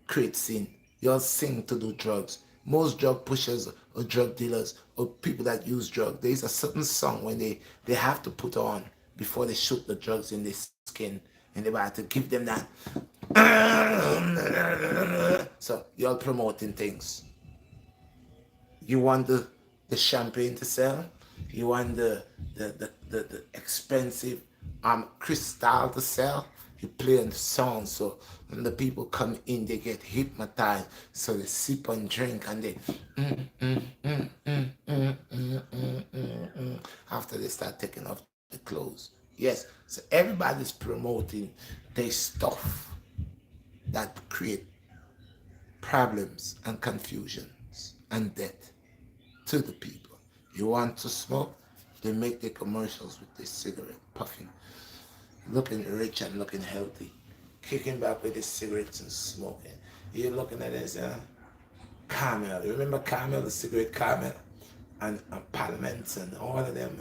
create sin. You all sing to do drugs. Most drug pushers or drug dealers or people that use drugs, there's a certain song when they have to put on before they shoot the drugs in their skin, and they have to give them that. So you're promoting things. You want the champagne to sell. You want the expensive crystal to sell. You play on the song, so when the people come in, they get hypnotized. So they sip and drink, and they after they start taking off the clothes. Yes, so everybody's promoting their stuff that create problems and confusions and death to the people. You want to smoke? They make the commercials with this cigarette, puffing, looking rich and looking healthy, kicking back with his cigarettes and smoking. You're looking at this, Camel. You remember Camel, the cigarette Camel? And Parliaments and all of them,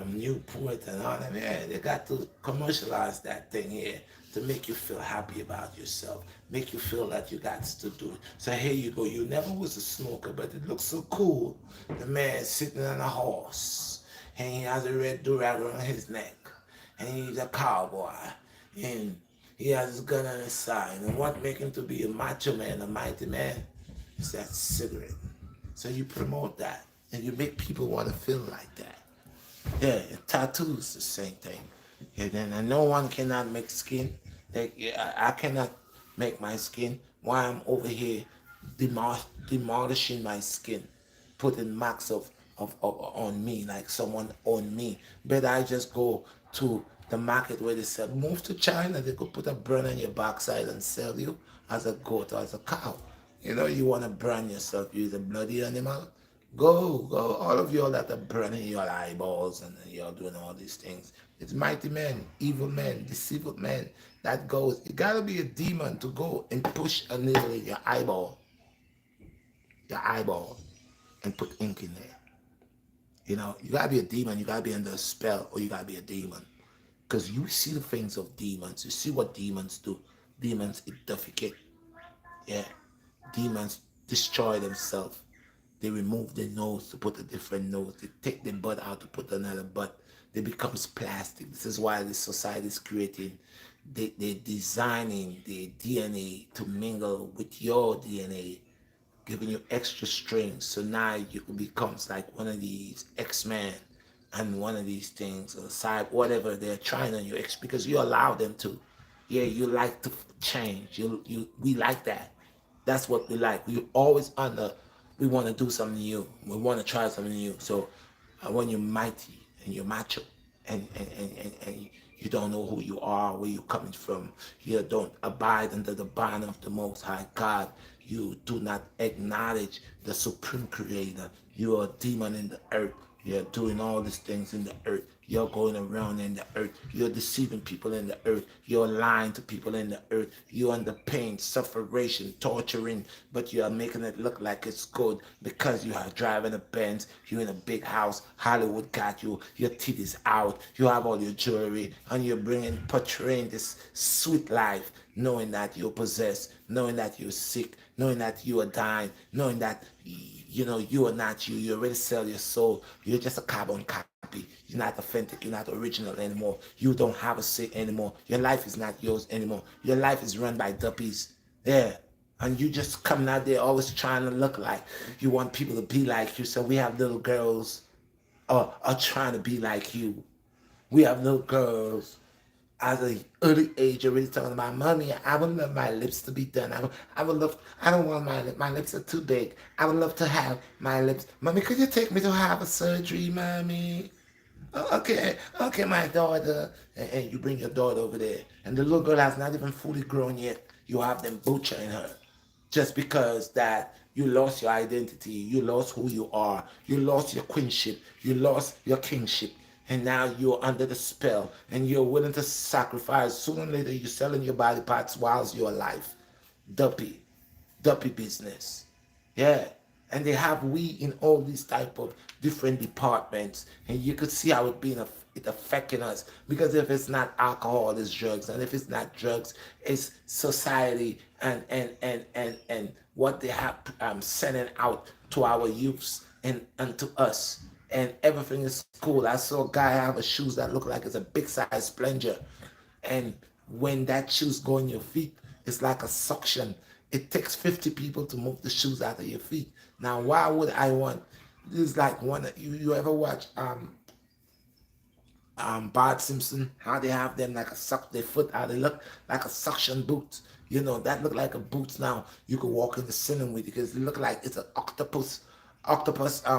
Newport and all them. Yeah, they got to commercialize that thing here to make you feel happy about yourself, make you feel that you got to do it. So here you go. You never was a smoker, but it looks so cool. The man sitting on a horse, and he has a red durag around his neck, and he's a cowboy, and he has his gun on his side. And what make him to be a macho man, a mighty man, is that cigarette. So you promote that, and you make people want to feel like that. Yeah, tattoos the same thing. Yeah, then and no one cannot make skin. Like yeah, I cannot make my skin. Why I'm over here demolishing my skin, putting marks of on me like someone on me. But I just go to the market where they sell. Move to China, they could put a brand on your backside and sell you as a goat or as a cow. You know, you want to brand yourself, you the bloody animal. Go, all of y'all that are burning your eyeballs and you're doing all these things. It's mighty men, evil men, deceitful men that goes. You gotta be a demon to go and push a needle in your eyeball, and put ink in there. You know, you gotta be a demon, you gotta be under a spell, or you gotta be a demon. Because you see the things of demons, you see what demons do. Demons identificate. Yeah. Demons destroy themselves. They remove their nose to put a different nose. They take their butt out to put another butt. They becomes plastic. This is why this society is creating. They're designing their DNA to mingle with your DNA, giving you extra strings. So now you can becomes like one of these X-Men and one of these things, or side, whatever they're trying on you, because you allow them to. Yeah, you like to change. We like that. That's what we like. We always under. We want to do something new. We want to try something new. So when you're mighty and you're macho, and you don't know who you are, where you're coming from, you don't abide under the banner of the Most High God. You do not acknowledge the Supreme Creator. You are a demon in the earth. You're doing all these things in the earth. You're going around in the earth. You're deceiving people in the earth. You're lying to people in the earth. You're under pain, suffering, torturing, but you are making it look like it's good because you are driving a Benz. You're in a big house. Hollywood got you. Your teeth is out. You have all your jewelry, and you're portraying this sweet life, knowing that you're possessed, knowing that you're sick, knowing that you are dying, knowing that you know you are not you. You already sell your soul. You're just a carbon copy. You're not authentic. You're not original anymore. You don't have a say anymore. Your life is not yours anymore. Your life is run by duppies. Yeah. And you just coming out there always trying to look like you want people to be like you. So we have little girls are trying to be like you. We have little girls at an early age already talking about, mommy, I would love my lips to be done. I would love, I don't want my lips are too big. I would love to have my lips. Mommy, could you take me to have a surgery, mommy? "Oh, okay, my daughter." And you bring your daughter over there. And the little girl has not even fully grown yet. You have them butchering her just because that you lost your identity, you lost who you are, you lost your queenship, you lost your kingship, and now you're under the spell, and you're willing to sacrifice. Sooner or later, you're selling your body parts whilst you're alive. Duppy, duppy business. Yeah, and they have we in all these type of different departments, and you could see how it affecting us, because if it's not alcohol, it's drugs, and if it's not drugs, it's society and what they have sending out to our youths and to us, and everything is cool. I saw a guy have a shoes that look like it's a big size plunger, and when that shoes go in your feet, it's like a suction. It takes 50 people to move the shoes out of your feet. Now, why would I want? This is like one. You ever watch Bart Simpson? How they have them like a suck their foot out. They look like a suction boot. You know that look like a boot. Now you could walk in the ceiling with it because it look like it's an octopus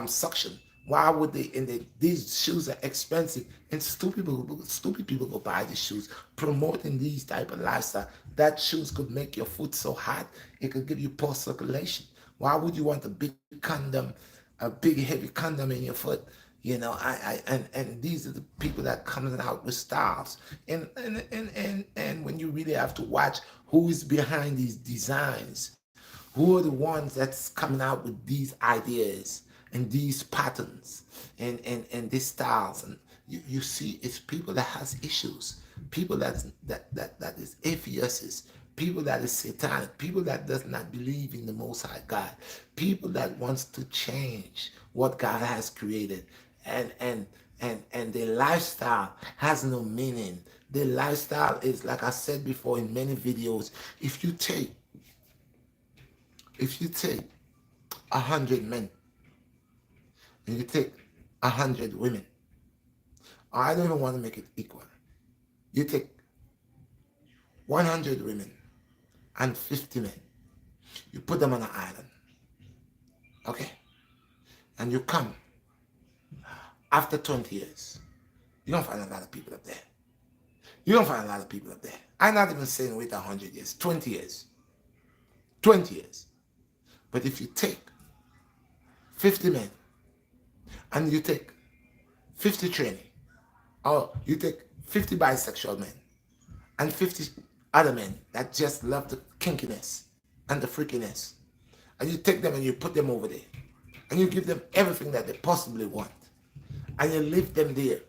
suction. Why would they? And these shoes are expensive, and stupid people go buy these shoes, promoting these type of lifestyle. That shoes could make your foot so hot it could give you poor circulation. Why would you want a big condom, a big heavy condom in your foot? You know, and these are the people that coming out with styles, and when you really have to watch who is behind these designs, who are the ones that's coming out with these ideas and these patterns and these styles, You see, it's people that has issues, people that is atheists, people that is satanic, people that does not believe in the Most High God, people that wants to change what God has created, and their lifestyle has no meaning. Their lifestyle is, like I said before in many videos, if you take 100 men and you take 100 women, I don't even want to make it equal. You take 100 women and 50 men. You put them on an island, okay? And you come after 20 years. You don't find a lot of people up there. You don't find a lot of people up there. I'm not even saying wait 100 years, 20 years. 20 years. But if you take 50 men and you take 50 training, or you take 50 bisexual men and 50 other men that just love the kinkiness and the freakiness, and you take them and you put them over there, and you give them everything that they possibly want, and you leave them there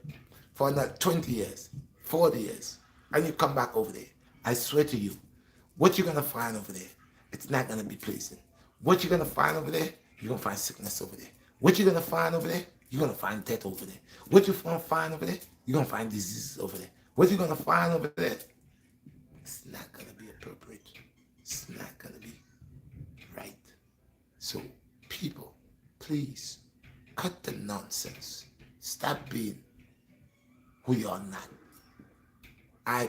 for another 20 years, 40 years, and you come back over there, I swear to you, what you're going to find over there, it's not going to be pleasing. What you're going to find over there, you're going to find sickness over there. What you're going to find over there, you're going to find death over there. What you're going to find over there, you're going to find diseases over there. What you're going to find over there, it's not going to be appropriate. It's not going to be right. So, people, please, cut the nonsense. Stop being who you are not.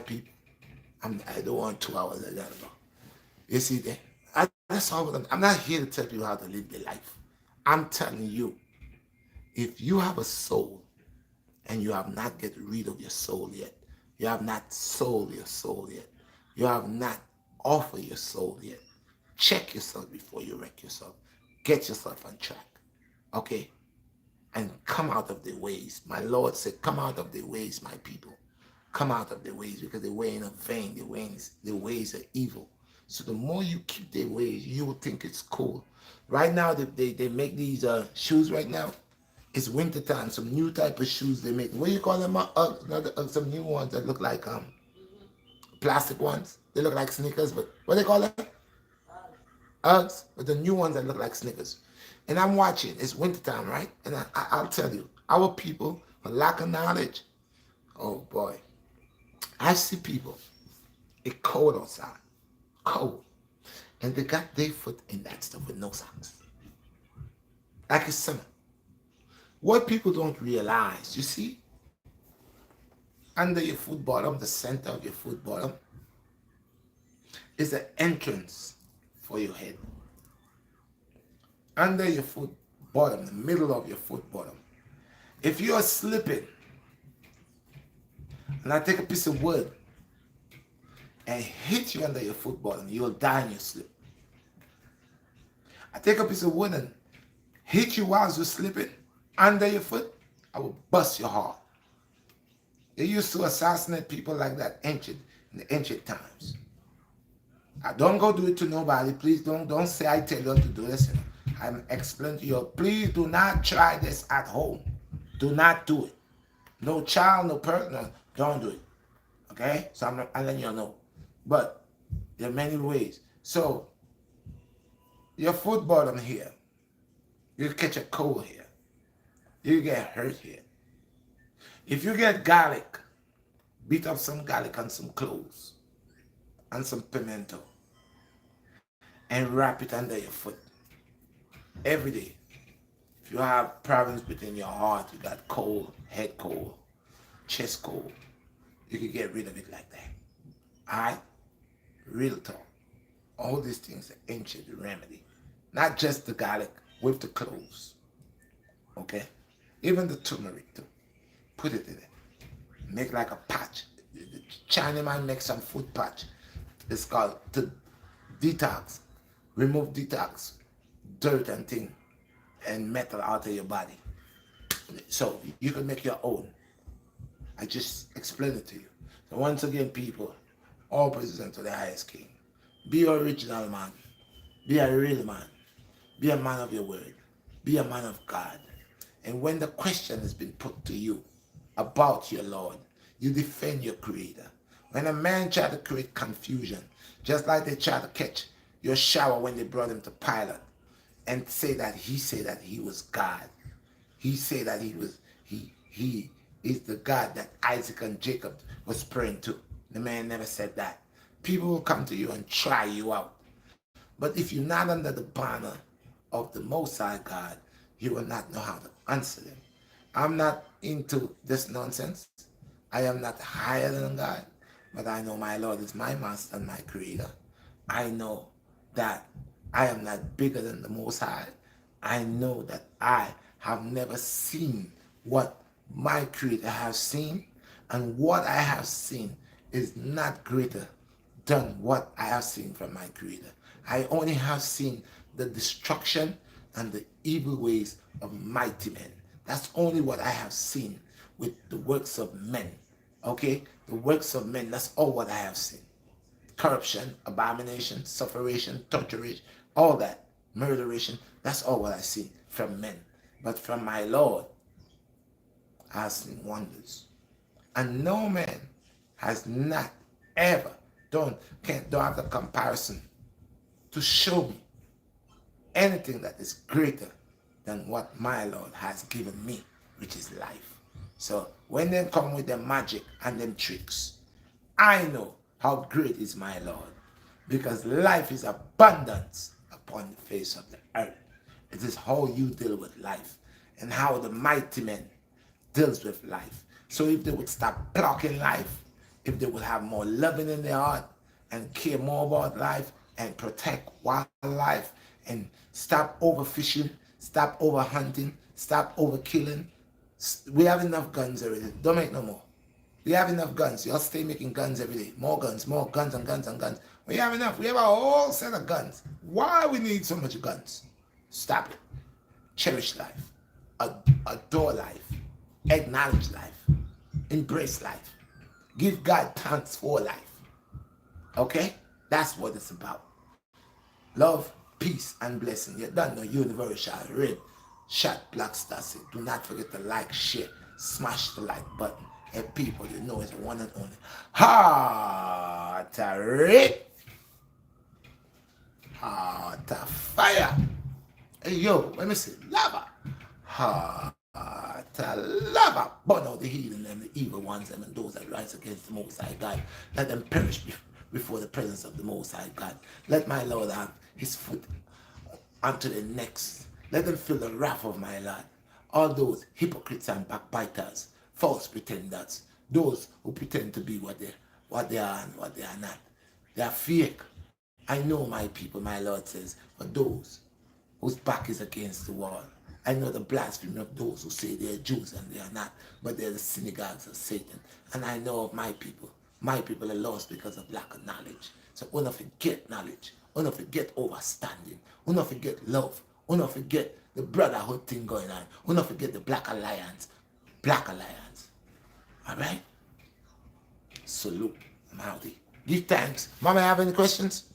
People, I don't want 2 hours of that. You see that? That's all. I'm not here to tell you how to live your life. I'm telling you, if you have a soul and you have not get rid of your soul yet, you have not sold your soul yet, you have not offered your soul yet, check yourself before you wreck yourself. Get yourself on track. Okay? And come out of the ways. My Lord said, come out of the ways, my people. Come out of the ways, because the way are vain, the ways are evil. So the more you keep their ways, you will think it's cool. Right now, they make these shoes right now. It's winter time. Some new type of shoes they make. What do you call them? Some new ones that look like plastic ones. They look like sneakers, but what do they call them? Uggs. But the new ones that look like sneakers. And I'm watching. It's winter time, right? And I'll tell you, our people, for lack of knowledge, oh boy, I see people. It's cold outside. Cold. And they got their foot in that stuff with no socks. Like it's summer. What people don't realize, you see, under your foot bottom, the center of your foot bottom, is an entrance for your head. Under your foot bottom, the middle of your foot bottom, if you are slipping, and I take a piece of wood and hit you under your foot bottom, you'll die in your sleep. I take a piece of wood and hit you while you're sleeping under your foot, I will bust your heart. They used to assassinate people like that in the ancient times. I don't go do it to nobody. Please don't say I tell you to do this. I'm explaining to you. Please do not try this at home. Do not do it. No child, no person, don't do it. Okay? So I'm letting you know. But there are many ways. So your foot bottom here, you catch a cold here. You get hurt here. If you get garlic, beat up some garlic on some cloves and some pimento and wrap it under your foot every day. If you have problems within your heart, you got cold, head cold, chest cold, you can get rid of it like that. Alright? Real talk. All these things are ancient remedy. Not just the garlic with the cloves. Okay? Even the turmeric too. Put it in it. Make like a patch. The Chinaman makes some food patch. It's called to detox. Remove detox, dirt and thing, and metal out of your body. So you can make your own. I just explained it to you. So once again, people, all praises unto the highest King. Be your original man. Be a real man. Be a man of your word. Be a man of God. And when the question has been put to you, about your Lord. You defend your Creator. When a man tried to create confusion, just like they tried to catch your shower when they brought him to Pilate and say that he was God. He said that he is the God that Isaac and Jacob was praying to. The man never said that. People will come to you and try you out. But if you're not under the banner of the Most High God, you will not know how to answer them. I'm not into this nonsense. I am not higher than God, but I know my Lord is my master and my creator. I know that I am not bigger than the Most High. I know that I have never seen what my creator has seen, and what I have seen is not greater than what I have seen from my creator. I only have seen the destruction and the evil ways of mighty men. That's only what I have seen with the works of men. Okay? The works of men, that's all what I have seen. Corruption, abomination, sufferation, torturation, all that, murderation, that's all what I see from men. But from my Lord, I have seen wonders. And no man has not ever don't have the comparison to show me anything that is greater than what my Lord has given me, which is life. So when they come with their magic and them tricks, I know how great is my Lord, because life is abundance upon the face of the earth. It is how you deal with life and how the mighty man deals with life. So if they would stop blocking life, if they would have more loving in their heart and care more about life and protect wildlife and stop overfishing, stop overhunting, stop overkilling. We have enough guns already. Don't make no more. We have enough guns. Y'all stay making guns every day. More guns and guns and guns. We have enough. We have a whole set of guns. Why we need so much guns? Stop it. Cherish life. Adore life. Acknowledge life. Embrace life. Give God thanks for life. Okay? That's what it's about. Love, peace, and blessing. You don't know Universal Red Shot BlackStar said, do not forget to like, share, smash the like button. And people, you know it's one and only Heart of Red, Heart of Fire. Hey yo, let me see, lava. Heart of lava. Burn out the heathen and the evil ones and those that rise against the Most High God. Let them perish before the presence of the Most High God. Let my Lord have his foot onto the next. Let them feel the wrath of my Lord. All those hypocrites and backbiters, false pretenders, those who pretend to be what they are and what they are not. They are fake. I know my people, my Lord says, for those whose back is against the wall. I know the blasphemy of those who say they are Jews and they are not, but they are the synagogues of Satan. And I know of my people. My people are lost because of lack of knowledge. So we don't forget knowledge. We don't forget understanding. We don't forget love. We don't forget the brotherhood thing going on. We don't forget the Black Alliance. Black Alliance. All right? Salute. I'm out here. Give thanks. Mama, have any questions?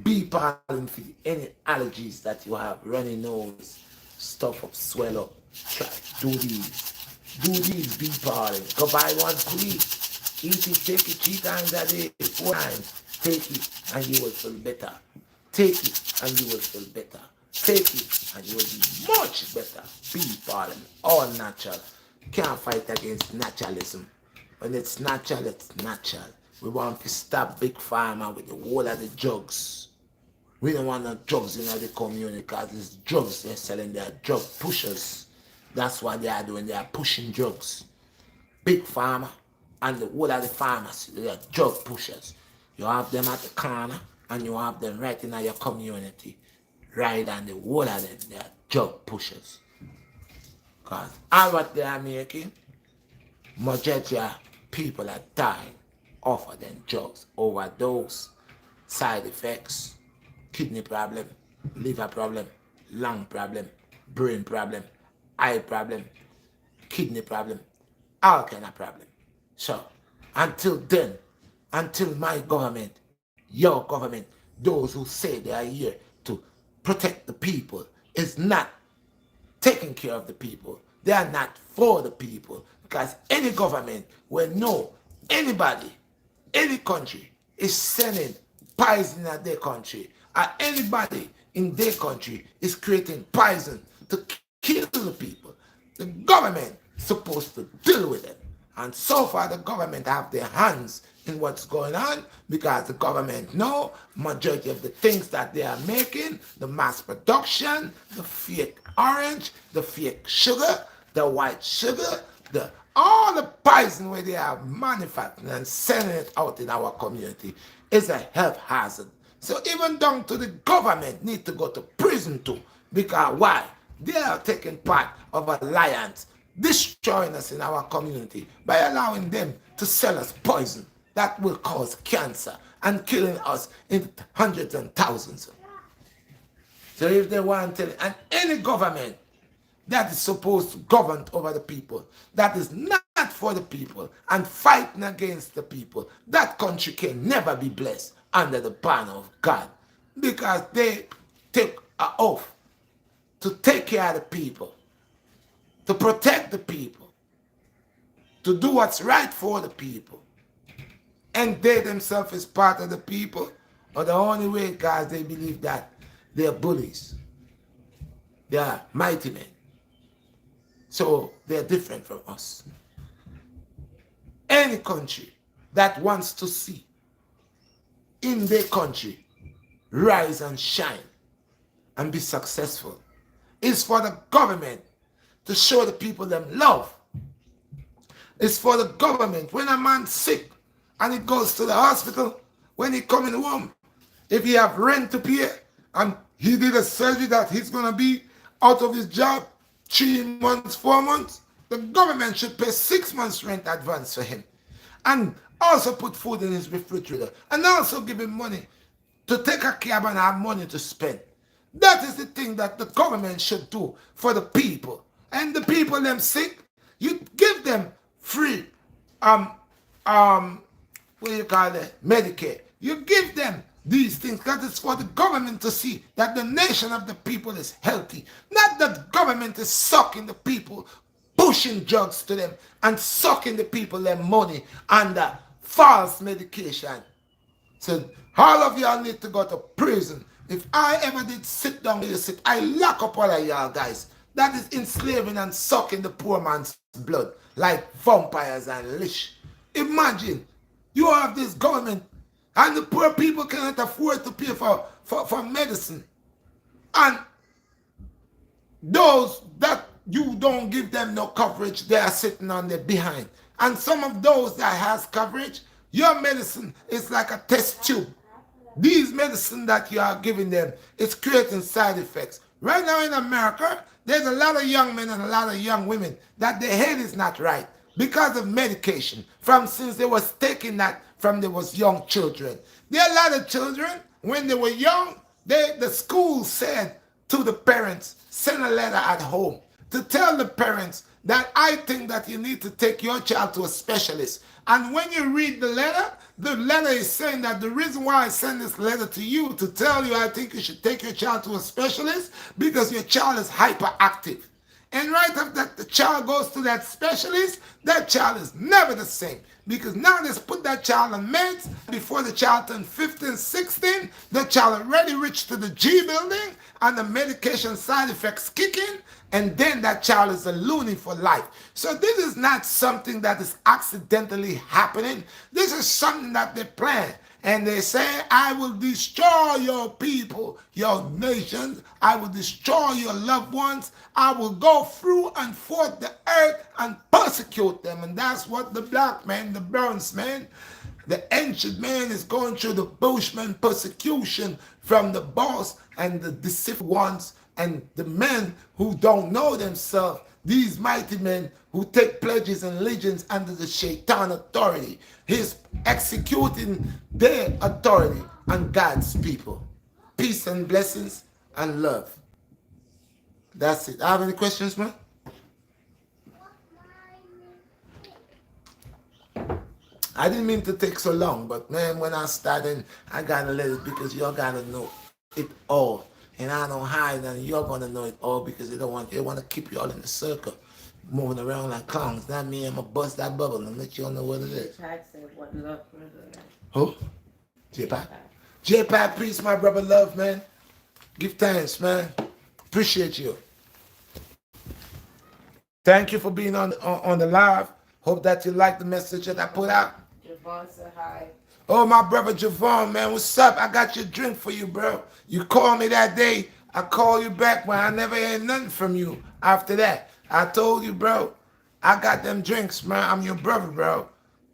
Be pardoned for any allergies that you have. Runny nose, stuff up, swell up. Do these. Do these, be pardoned. Go buy one, please. Eat it, take it 3 times a day, 4 times. Take it and you will feel better. Take it and you will feel better. Take it and you will be much better. Be pardoned. All natural. Can't fight against naturalism. When it's natural, it's natural. We want to stop big pharma with the whole of the drugs. We don't want no drugs in the community because it's drugs they're selling. They are drug pushers. That's what they are doing. They are pushing drugs. Big pharma and the whole of the pharmacy, they are drug pushers. You have them at the corner and you have them right in your community. Right, and the whole of them, they are drug pushers. Because all what they are making, majority of people are dying off of them drugs, overdose, side effects, kidney problem, liver problem, lung problem, brain problem, eye problem, kidney problem, all kind of problem. So, until then, until my government, your government, those who say they are here to protect the people, is not taking care of the people, they are not for the people. Because any government will know anybody, any country is sending poison at their country, or anybody in their country is creating poison to kill the people, the government is supposed to deal with it. And so far the government have their hands in what's going on because the government know majority of the things that they are making, the mass production, the fake orange, the fake sugar, the white sugar, the all the poison where they are manufacturing and sending it out in our community is a health hazard. So even down to the government need to go to prison too. Because why? They are taking part of alliance, destroying us in our community by allowing them to sell us poison that will cause cancer and killing us in hundreds and thousands. So if they want to, and any government that is supposed to govern over the people, that is not for the people and fighting against the people, that country can never be blessed under the banner of God because they take an oath to take care of the people, to protect the people, to do what's right for the people. And they themselves is part of the people, or the only way because they believe that they're bullies. They are mighty men. So they're different from us. Any country that wants to see in their country rise and shine and be successful is for the government to show the people them love. It's for the government when a man's sick and he goes to the hospital, when he coming home, if he have rent to pay and he did a surgery that he's going to be out of his job 3 months, 4 months, the government should pay 6 months rent advance for him and also put food in his refrigerator and also give him money to take a cab and have money to spend. That is the thing that the government should do for the people. And the people them sick, you give them free what do you call it, Medicare. You give them these things because it's for the government to see that the nation of the people is healthy. Not that the government is sucking the people, pushing drugs to them and sucking the people their money under false medication. So all of y'all need to go to prison. If I ever did sit down where you sit, I lock up all of y'all guys. That is enslaving and sucking the poor man's blood like vampires and leash. Imagine you have this government and the poor people cannot afford to pay for medicine. And those that you don't give them no coverage, they are sitting on their behind. And some of those that has coverage, your medicine is like a test tube. These medicine that you are giving them, it's creating side effects. Right now in America, there's a lot of young men and a lot of young women that their head is not right because of medication from since they was taking that from they was young children. There are a lot of children, when they were young, the school said to the parents, send a letter at home to tell the parents that I think that you need to take your child to a specialist. And when you read the letter is saying that the reason why I send this letter to you to tell you I think you should take your child to a specialist because your child is hyperactive. And right after that the child goes to that specialist, that child is never the same. Because now they put that child on meds. Before the child turned 15, 16, the child already reached to the G building and the medication side effects kick in. And then that child is a loony for life. So this is not something that is accidentally happening. This is something that they plan. And they say, I will destroy your people, your nations. I will destroy your loved ones. I will go through and forth the earth and persecute them. And that's what the black man, the bronze man, the ancient man is going through the Bushman persecution from the boss and the deceitful ones and the men who don't know themselves. These mighty men who take pledges and allegiance under the shaitan authority. He's executing their authority on God's people. Peace and blessings and love. That's it. I have any questions, man? I didn't mean to take so long, but man, when I started, I gotta let it because y'all gotta know it all. And I don't hide, and you're gonna know it all because they want to keep you all in the circle. moving around like clowns. Not me, I'm gonna bust that bubble and let you all know what it is. Pack said what love brother. Who? J-Pack? J-Pack, peace, my brother, love, man. Give thanks, man. Appreciate you. Thank you for being on the live. Hope that you like the message that I put out. Javon said hi. Oh, my brother Javon, man, what's up? I got your drink for you, bro. You called me that day. I called you back when I never heard nothing from you after that. I told you, bro, I got them drinks, man. I'm your brother, bro.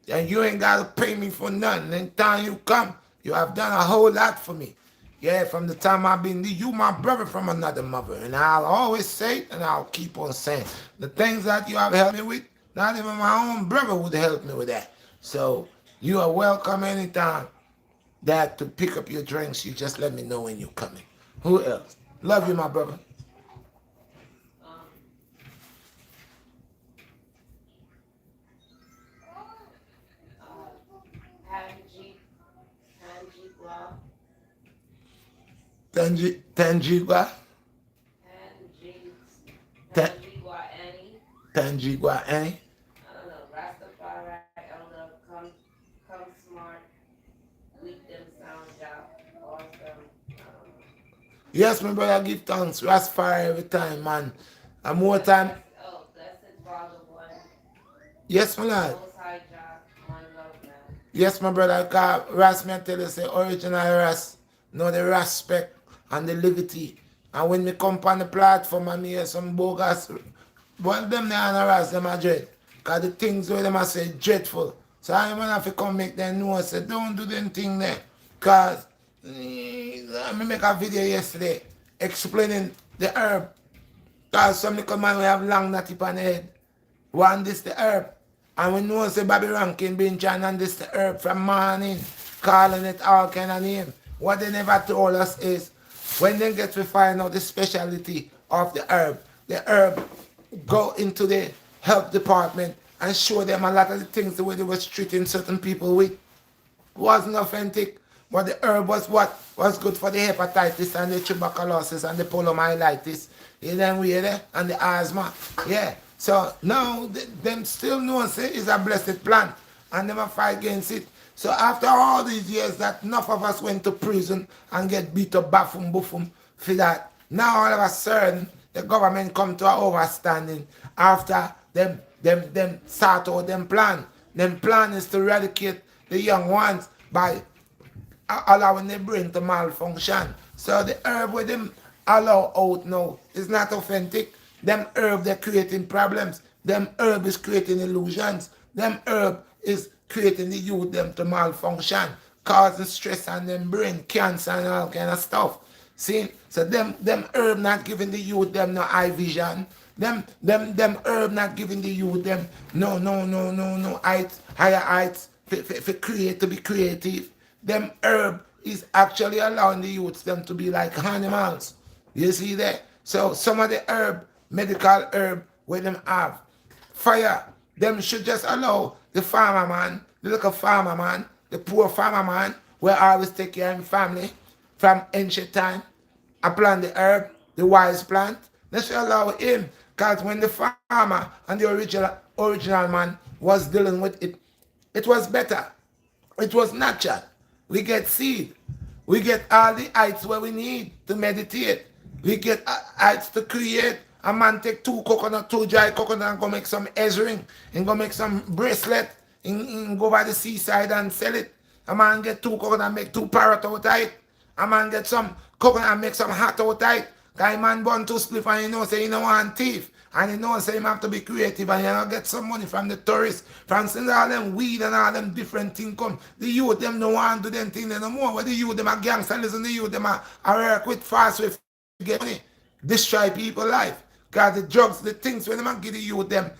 And you ain't got to pay me for nothing. Anytime you come, you have done a whole lot for me. Yeah, from the time I've been, you my brother from another mother. And I'll always say it, and I'll keep on saying the things that you have helped me with, not even my own brother would help me with that. So you are welcome anytime that to pick up your drinks. You just let me know when you're coming. Who else? Love you, my brother. Tanjigua. Tanjigua, eh? I don't know, Rastafari, Elder, come smart, weak them sound job, awesome. I don't know. Yes, my brother, give thanks. Rastafari every time, man. And more time. Oh, blessed Father one, Yes, my lord. most high job, one love man. Yes, my brother, because Ras, me tell you, say, original Ras, know the respect and the liberty. And when me come on the platform and me hear some bogus, well, them they are Ras, them are dread. Because the things where them are say dreadful. So I man have to come make them know, say, don't do them thing there. Because I make a video yesterday explaining the herb. Because some little man we have long natty on the head. One this the herb. And we know say Bobby Rankin been trying on this the herb from morning, calling it all kind of name. What they never told us is when they get to find out the specialty of the herb go into the health department and show them a lot of the things the way they was treating certain people with wasn't authentic. But the herb was what was good for the hepatitis and the tuberculosis and the poliomyelitis. You know, and the asthma. Yeah. So now them still know say it's a blessed plant and them a fight against it. So after all these years that enough of us went to prison and get beat up baffum buffum for that, now all of a sudden the government come to an overstanding after them sort out them plan. Them plan is to eradicate the young ones by allowing the brain to malfunction. So the herb with them allow out now is not authentic. Them herb they're creating problems. Them herb is creating illusions. Them herb is creating the youth them to malfunction, causing stress on them brain, cancer and all kind of stuff. See? So them herb not giving the youth them no eye vision. Them herb not giving the youth them no heights, higher heights for create to be creative. Them herb is actually allowing the youths them to be like animals. You see that? So some of the herb, medical herb, where them have fire, them should just allow the farmer man, the little farmer man, the poor farmer man, where always take care of his family from ancient time. I plant the herb, the wise plant. They should allow him. Because when the farmer and the original man was dealing with it, it was better. It was natural. We get seed. We get all the heights where we need to meditate. We get heights to create. A man take two dry coconut and go make some ring and go make some bracelet and go by the seaside and sell it. A man get two coconut and make two parrot out of it. A man get some coconut and make some hat out of it. Because man born to split and you know say you don't want thief. And you know say you have to be creative and you know get some money from the tourists. From seeing all them weed and all them different things come. The youth them don't want to do them things no more. But the youth them are gangsters and the youth them are work with fast way to get money. Destroy people's life. Because the drugs, the things when them give the youth them.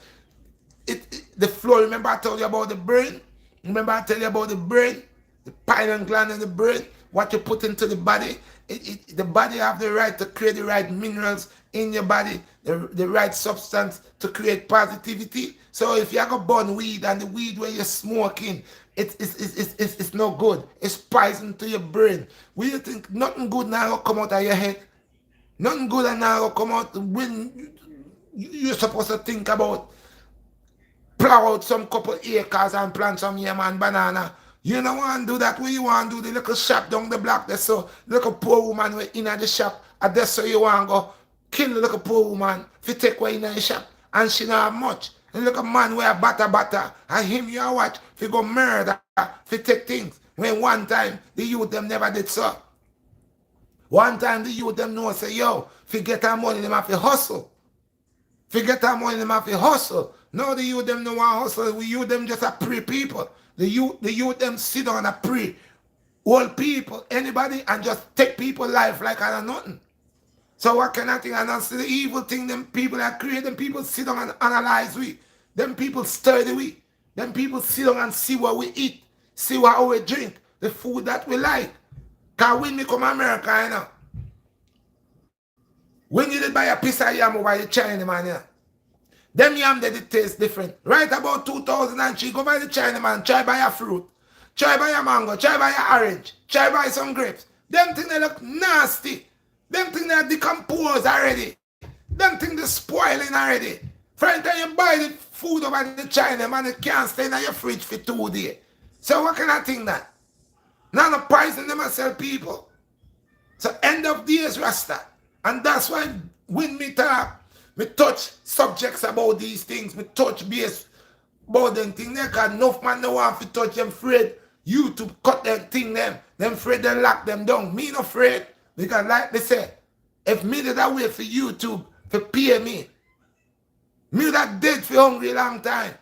The flow, remember I told you about the brain? Remember I tell you about the brain? The pineal gland in the brain? What you put into the body? The body have the right to create the right minerals in your body, the right substance to create positivity. So if you go burn weed and the weed where you're smoking, it's no good. It's poison to your brain. We think nothing good now will come out of your head. Nothing good now will come out when You're supposed to think about plow out some couple acres and plant some yam and banana. You don't want to do that. What you want to do? The little shop down the block there, so little poor woman way in at the shop. And that's so you want to go kill the little poor woman if you take away in the shop. And she not have much. And look a man where butter, and him you watch if you go murder, if you take things. When one time the youth them never did so. One time the youth them know say, yo, if you get our money, them have to hustle. If you get our money, them have to hustle. No, the youth them no want hustle. We youth them just a pre people. The youth them sit on a pre old people, anybody, and just take people life like I don't nothing. So what kind of thing? And that's the evil thing them people that create, them people sit down and analyze we. Them people study we. Them people sit down and see what we eat, see what we drink, the food that we like. Cause when we come to America, you know, when you did buy a piece of yam over the China man, you know, them yam they taste different. Right about 2003, go buy the China man, try buy a fruit, try buy a mango, try buy a orange, try buy some grapes. Them things they look nasty. Them things they decomposed already. Them things they spoiling already. Friend, time you buy the food over the China man, it can't stay in your fridge for 2 days. So what kind of thing that? Now the poison them sell people. So end of days Rasta. And that's why when me talk, me touch subjects about these things, me touch base about them things there, because enough man no want to touch them afraid you to cut them thing them afraid they lock them down. Me not afraid, because like they say, if me did that way for YouTube to pay me that dead for hungry long time.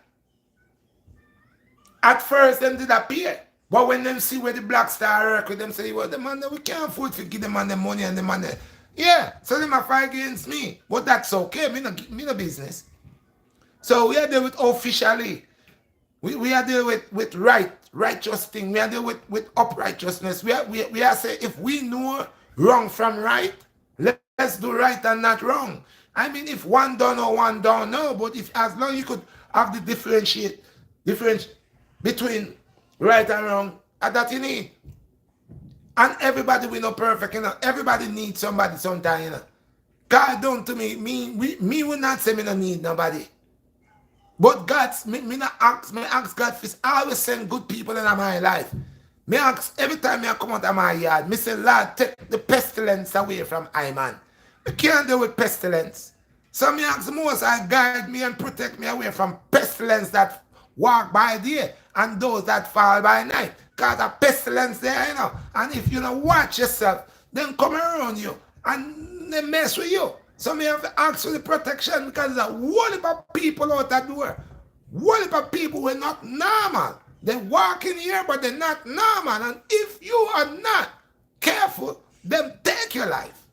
At first them did appear. But when them see where the BlackStar work with them say, well, the man we can't afford to give them man the money and the money. Yeah, so they might fight against me. But that's okay. Me no business. So we are there with officially. We are there with righteous thing. We are there with uprighteousness. We are saying if we know wrong from right, let's do right and not wrong. I mean, if one don't know, one don't know. But if as long you could have the difference between right and wrong, and that you need. And everybody we know perfect, you know. Everybody needs somebody sometime, you know. God don't to me will not say me no need nobody. But God, me not ask God for always send good people in my life. Me ask every time I come out of my yard, me say, Lord, take the pestilence away from I man. I can't deal with pestilence. So me ask most I guide me and protect me away from pestilence that walk by day and those that fall by night. Because a pestilence there, you know. And if you don't watch yourself, then come around you and they mess with you. So me have to ask for the protection because there's a whole heap of people out that door. Whole heap of people who are not normal. They walk in here, but they're not normal. And if you are not careful, them take your life.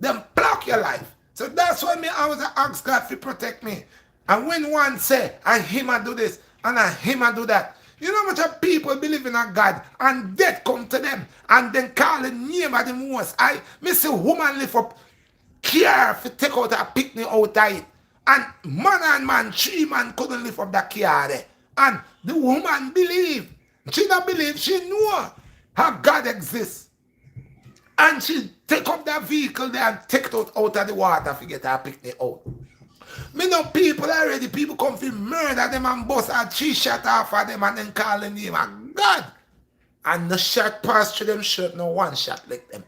Them block your life. So that's why me always ask God to protect me. And when one say, and him a do this, and him a do that, you know how much of people believe in a God and death come to them and then call the name of the most. Me see woman lift up care to take out a picnic out of it. And man, 3 man couldn't lift up that care there. And the woman believe. She don't believe, she know how God exists. And she take up that vehicle there and take it out of the water to get her picnic out. Me know people already, people come to murder them and bust a 3 shot off of them and then call the name of God. And no shot pass through them shirt, no 1 shot lick them.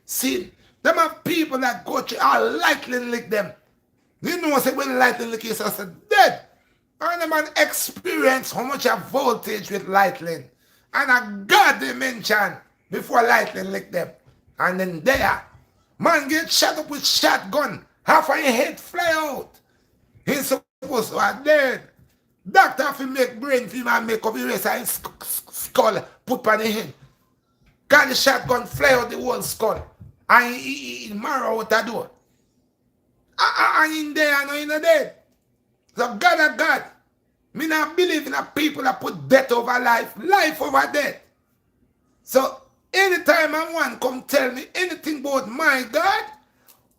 See, them have people that go through all lightning lick them. You know say when lightning lick is just dead. And the man experience how much of voltage with lightning. And a God dimension before lightning lick them. And then there, man get shot up with shotgun. Half of your head fly out. He's supposed to have dead. Doctor have to make brain for him and make up the rest of his skull put on the head. Got the shotgun fly out the whole skull. And he marrow out the door. And in there and in the dead. So God, me not believe in a people that put death over life, life over death. So anytime I want come tell me anything about my God,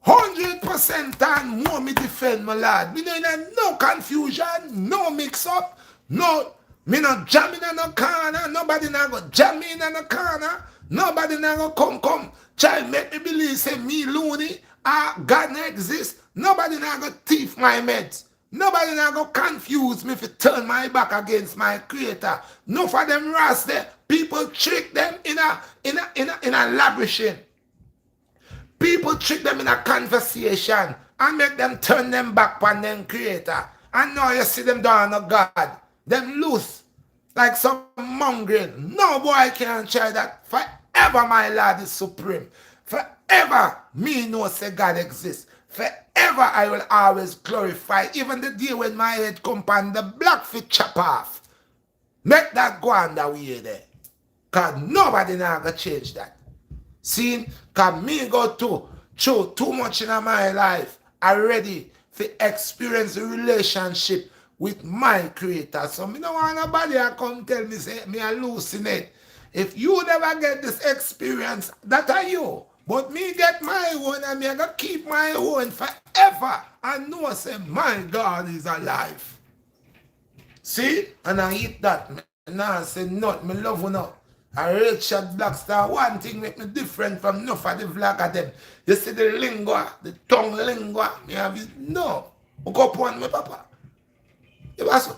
100% and more me defend my Lord. Me no confusion, no mix up, no, me not jamming in no corner, nobody not go jam me in no corner, nobody not go come, try make me believe say me loony, God not exist, Nobody not gonna thief my meds. Nobody not gonna confuse me if you turn my back against my creator. No for them rats there. People trick them in a labyrinth. People trick them in a conversation and make them turn them back on them creator. And now you see them down on God. Them loose like some mongrel. No boy can try that. Forever my Lord is supreme. Forever me know say God exists. Forever I will always glorify. Even the day when my head come on the black feet chop off. Make that go on that way there. Because nobody now gonna change that. See, because me go through too much in my life already to experience a relationship with my creator. So me don't want nobody to come tell me say me hallucinate. If you never get this experience, that are you. But me get my own and me gonna keep my own forever. And know say my God is alive. See? And I eat that. Now I say not, me love you now. I Redshot BlackStar, one thing make me different from enough of the vlog of them. You see the lingua, the tongue lingua, me have it. No. Hook up on me, papa. You was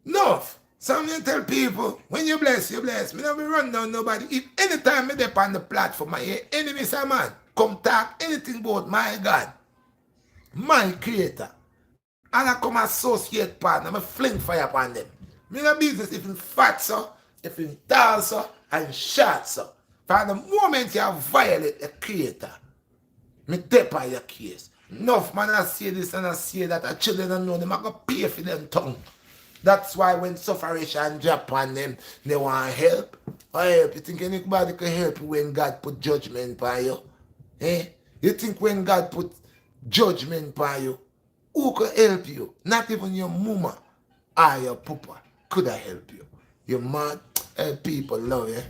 enough. Some you tell people, when you bless, you bless. Me never run down nobody. If anytime me dip on the platform, I hear enemy say man, come talk anything about my God, my creator. And I come associate partner, I fling fire upon them. Me no business if in fat so, if in tall so, and short so. For the moment you violate the creator, me tap on your case. Enough man I say this and I say that, the children don't know them, I go pay for them tongue. That's why when sufferation drop on them, they want help. Or help. You think anybody can help you when God put judgment on you? Eh? You think when God put judgment on you, who could help you? Not even your mama or your papa could have helped you. You mad? People love you.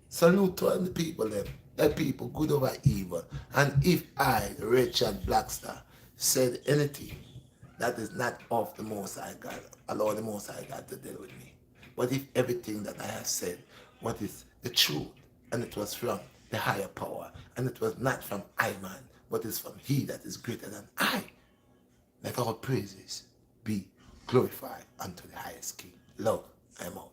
Salute to all the people them. People good over evil. And if I, the Redshot BlackStar, said anything that is not of the Most High God, allow the Most High God to deal with me. But if everything that I have said, what is the truth, and it was from the higher power, and it was not from I man, but it's from he that is greater than I, let our praises be glorified unto the highest King. Love, I'm out.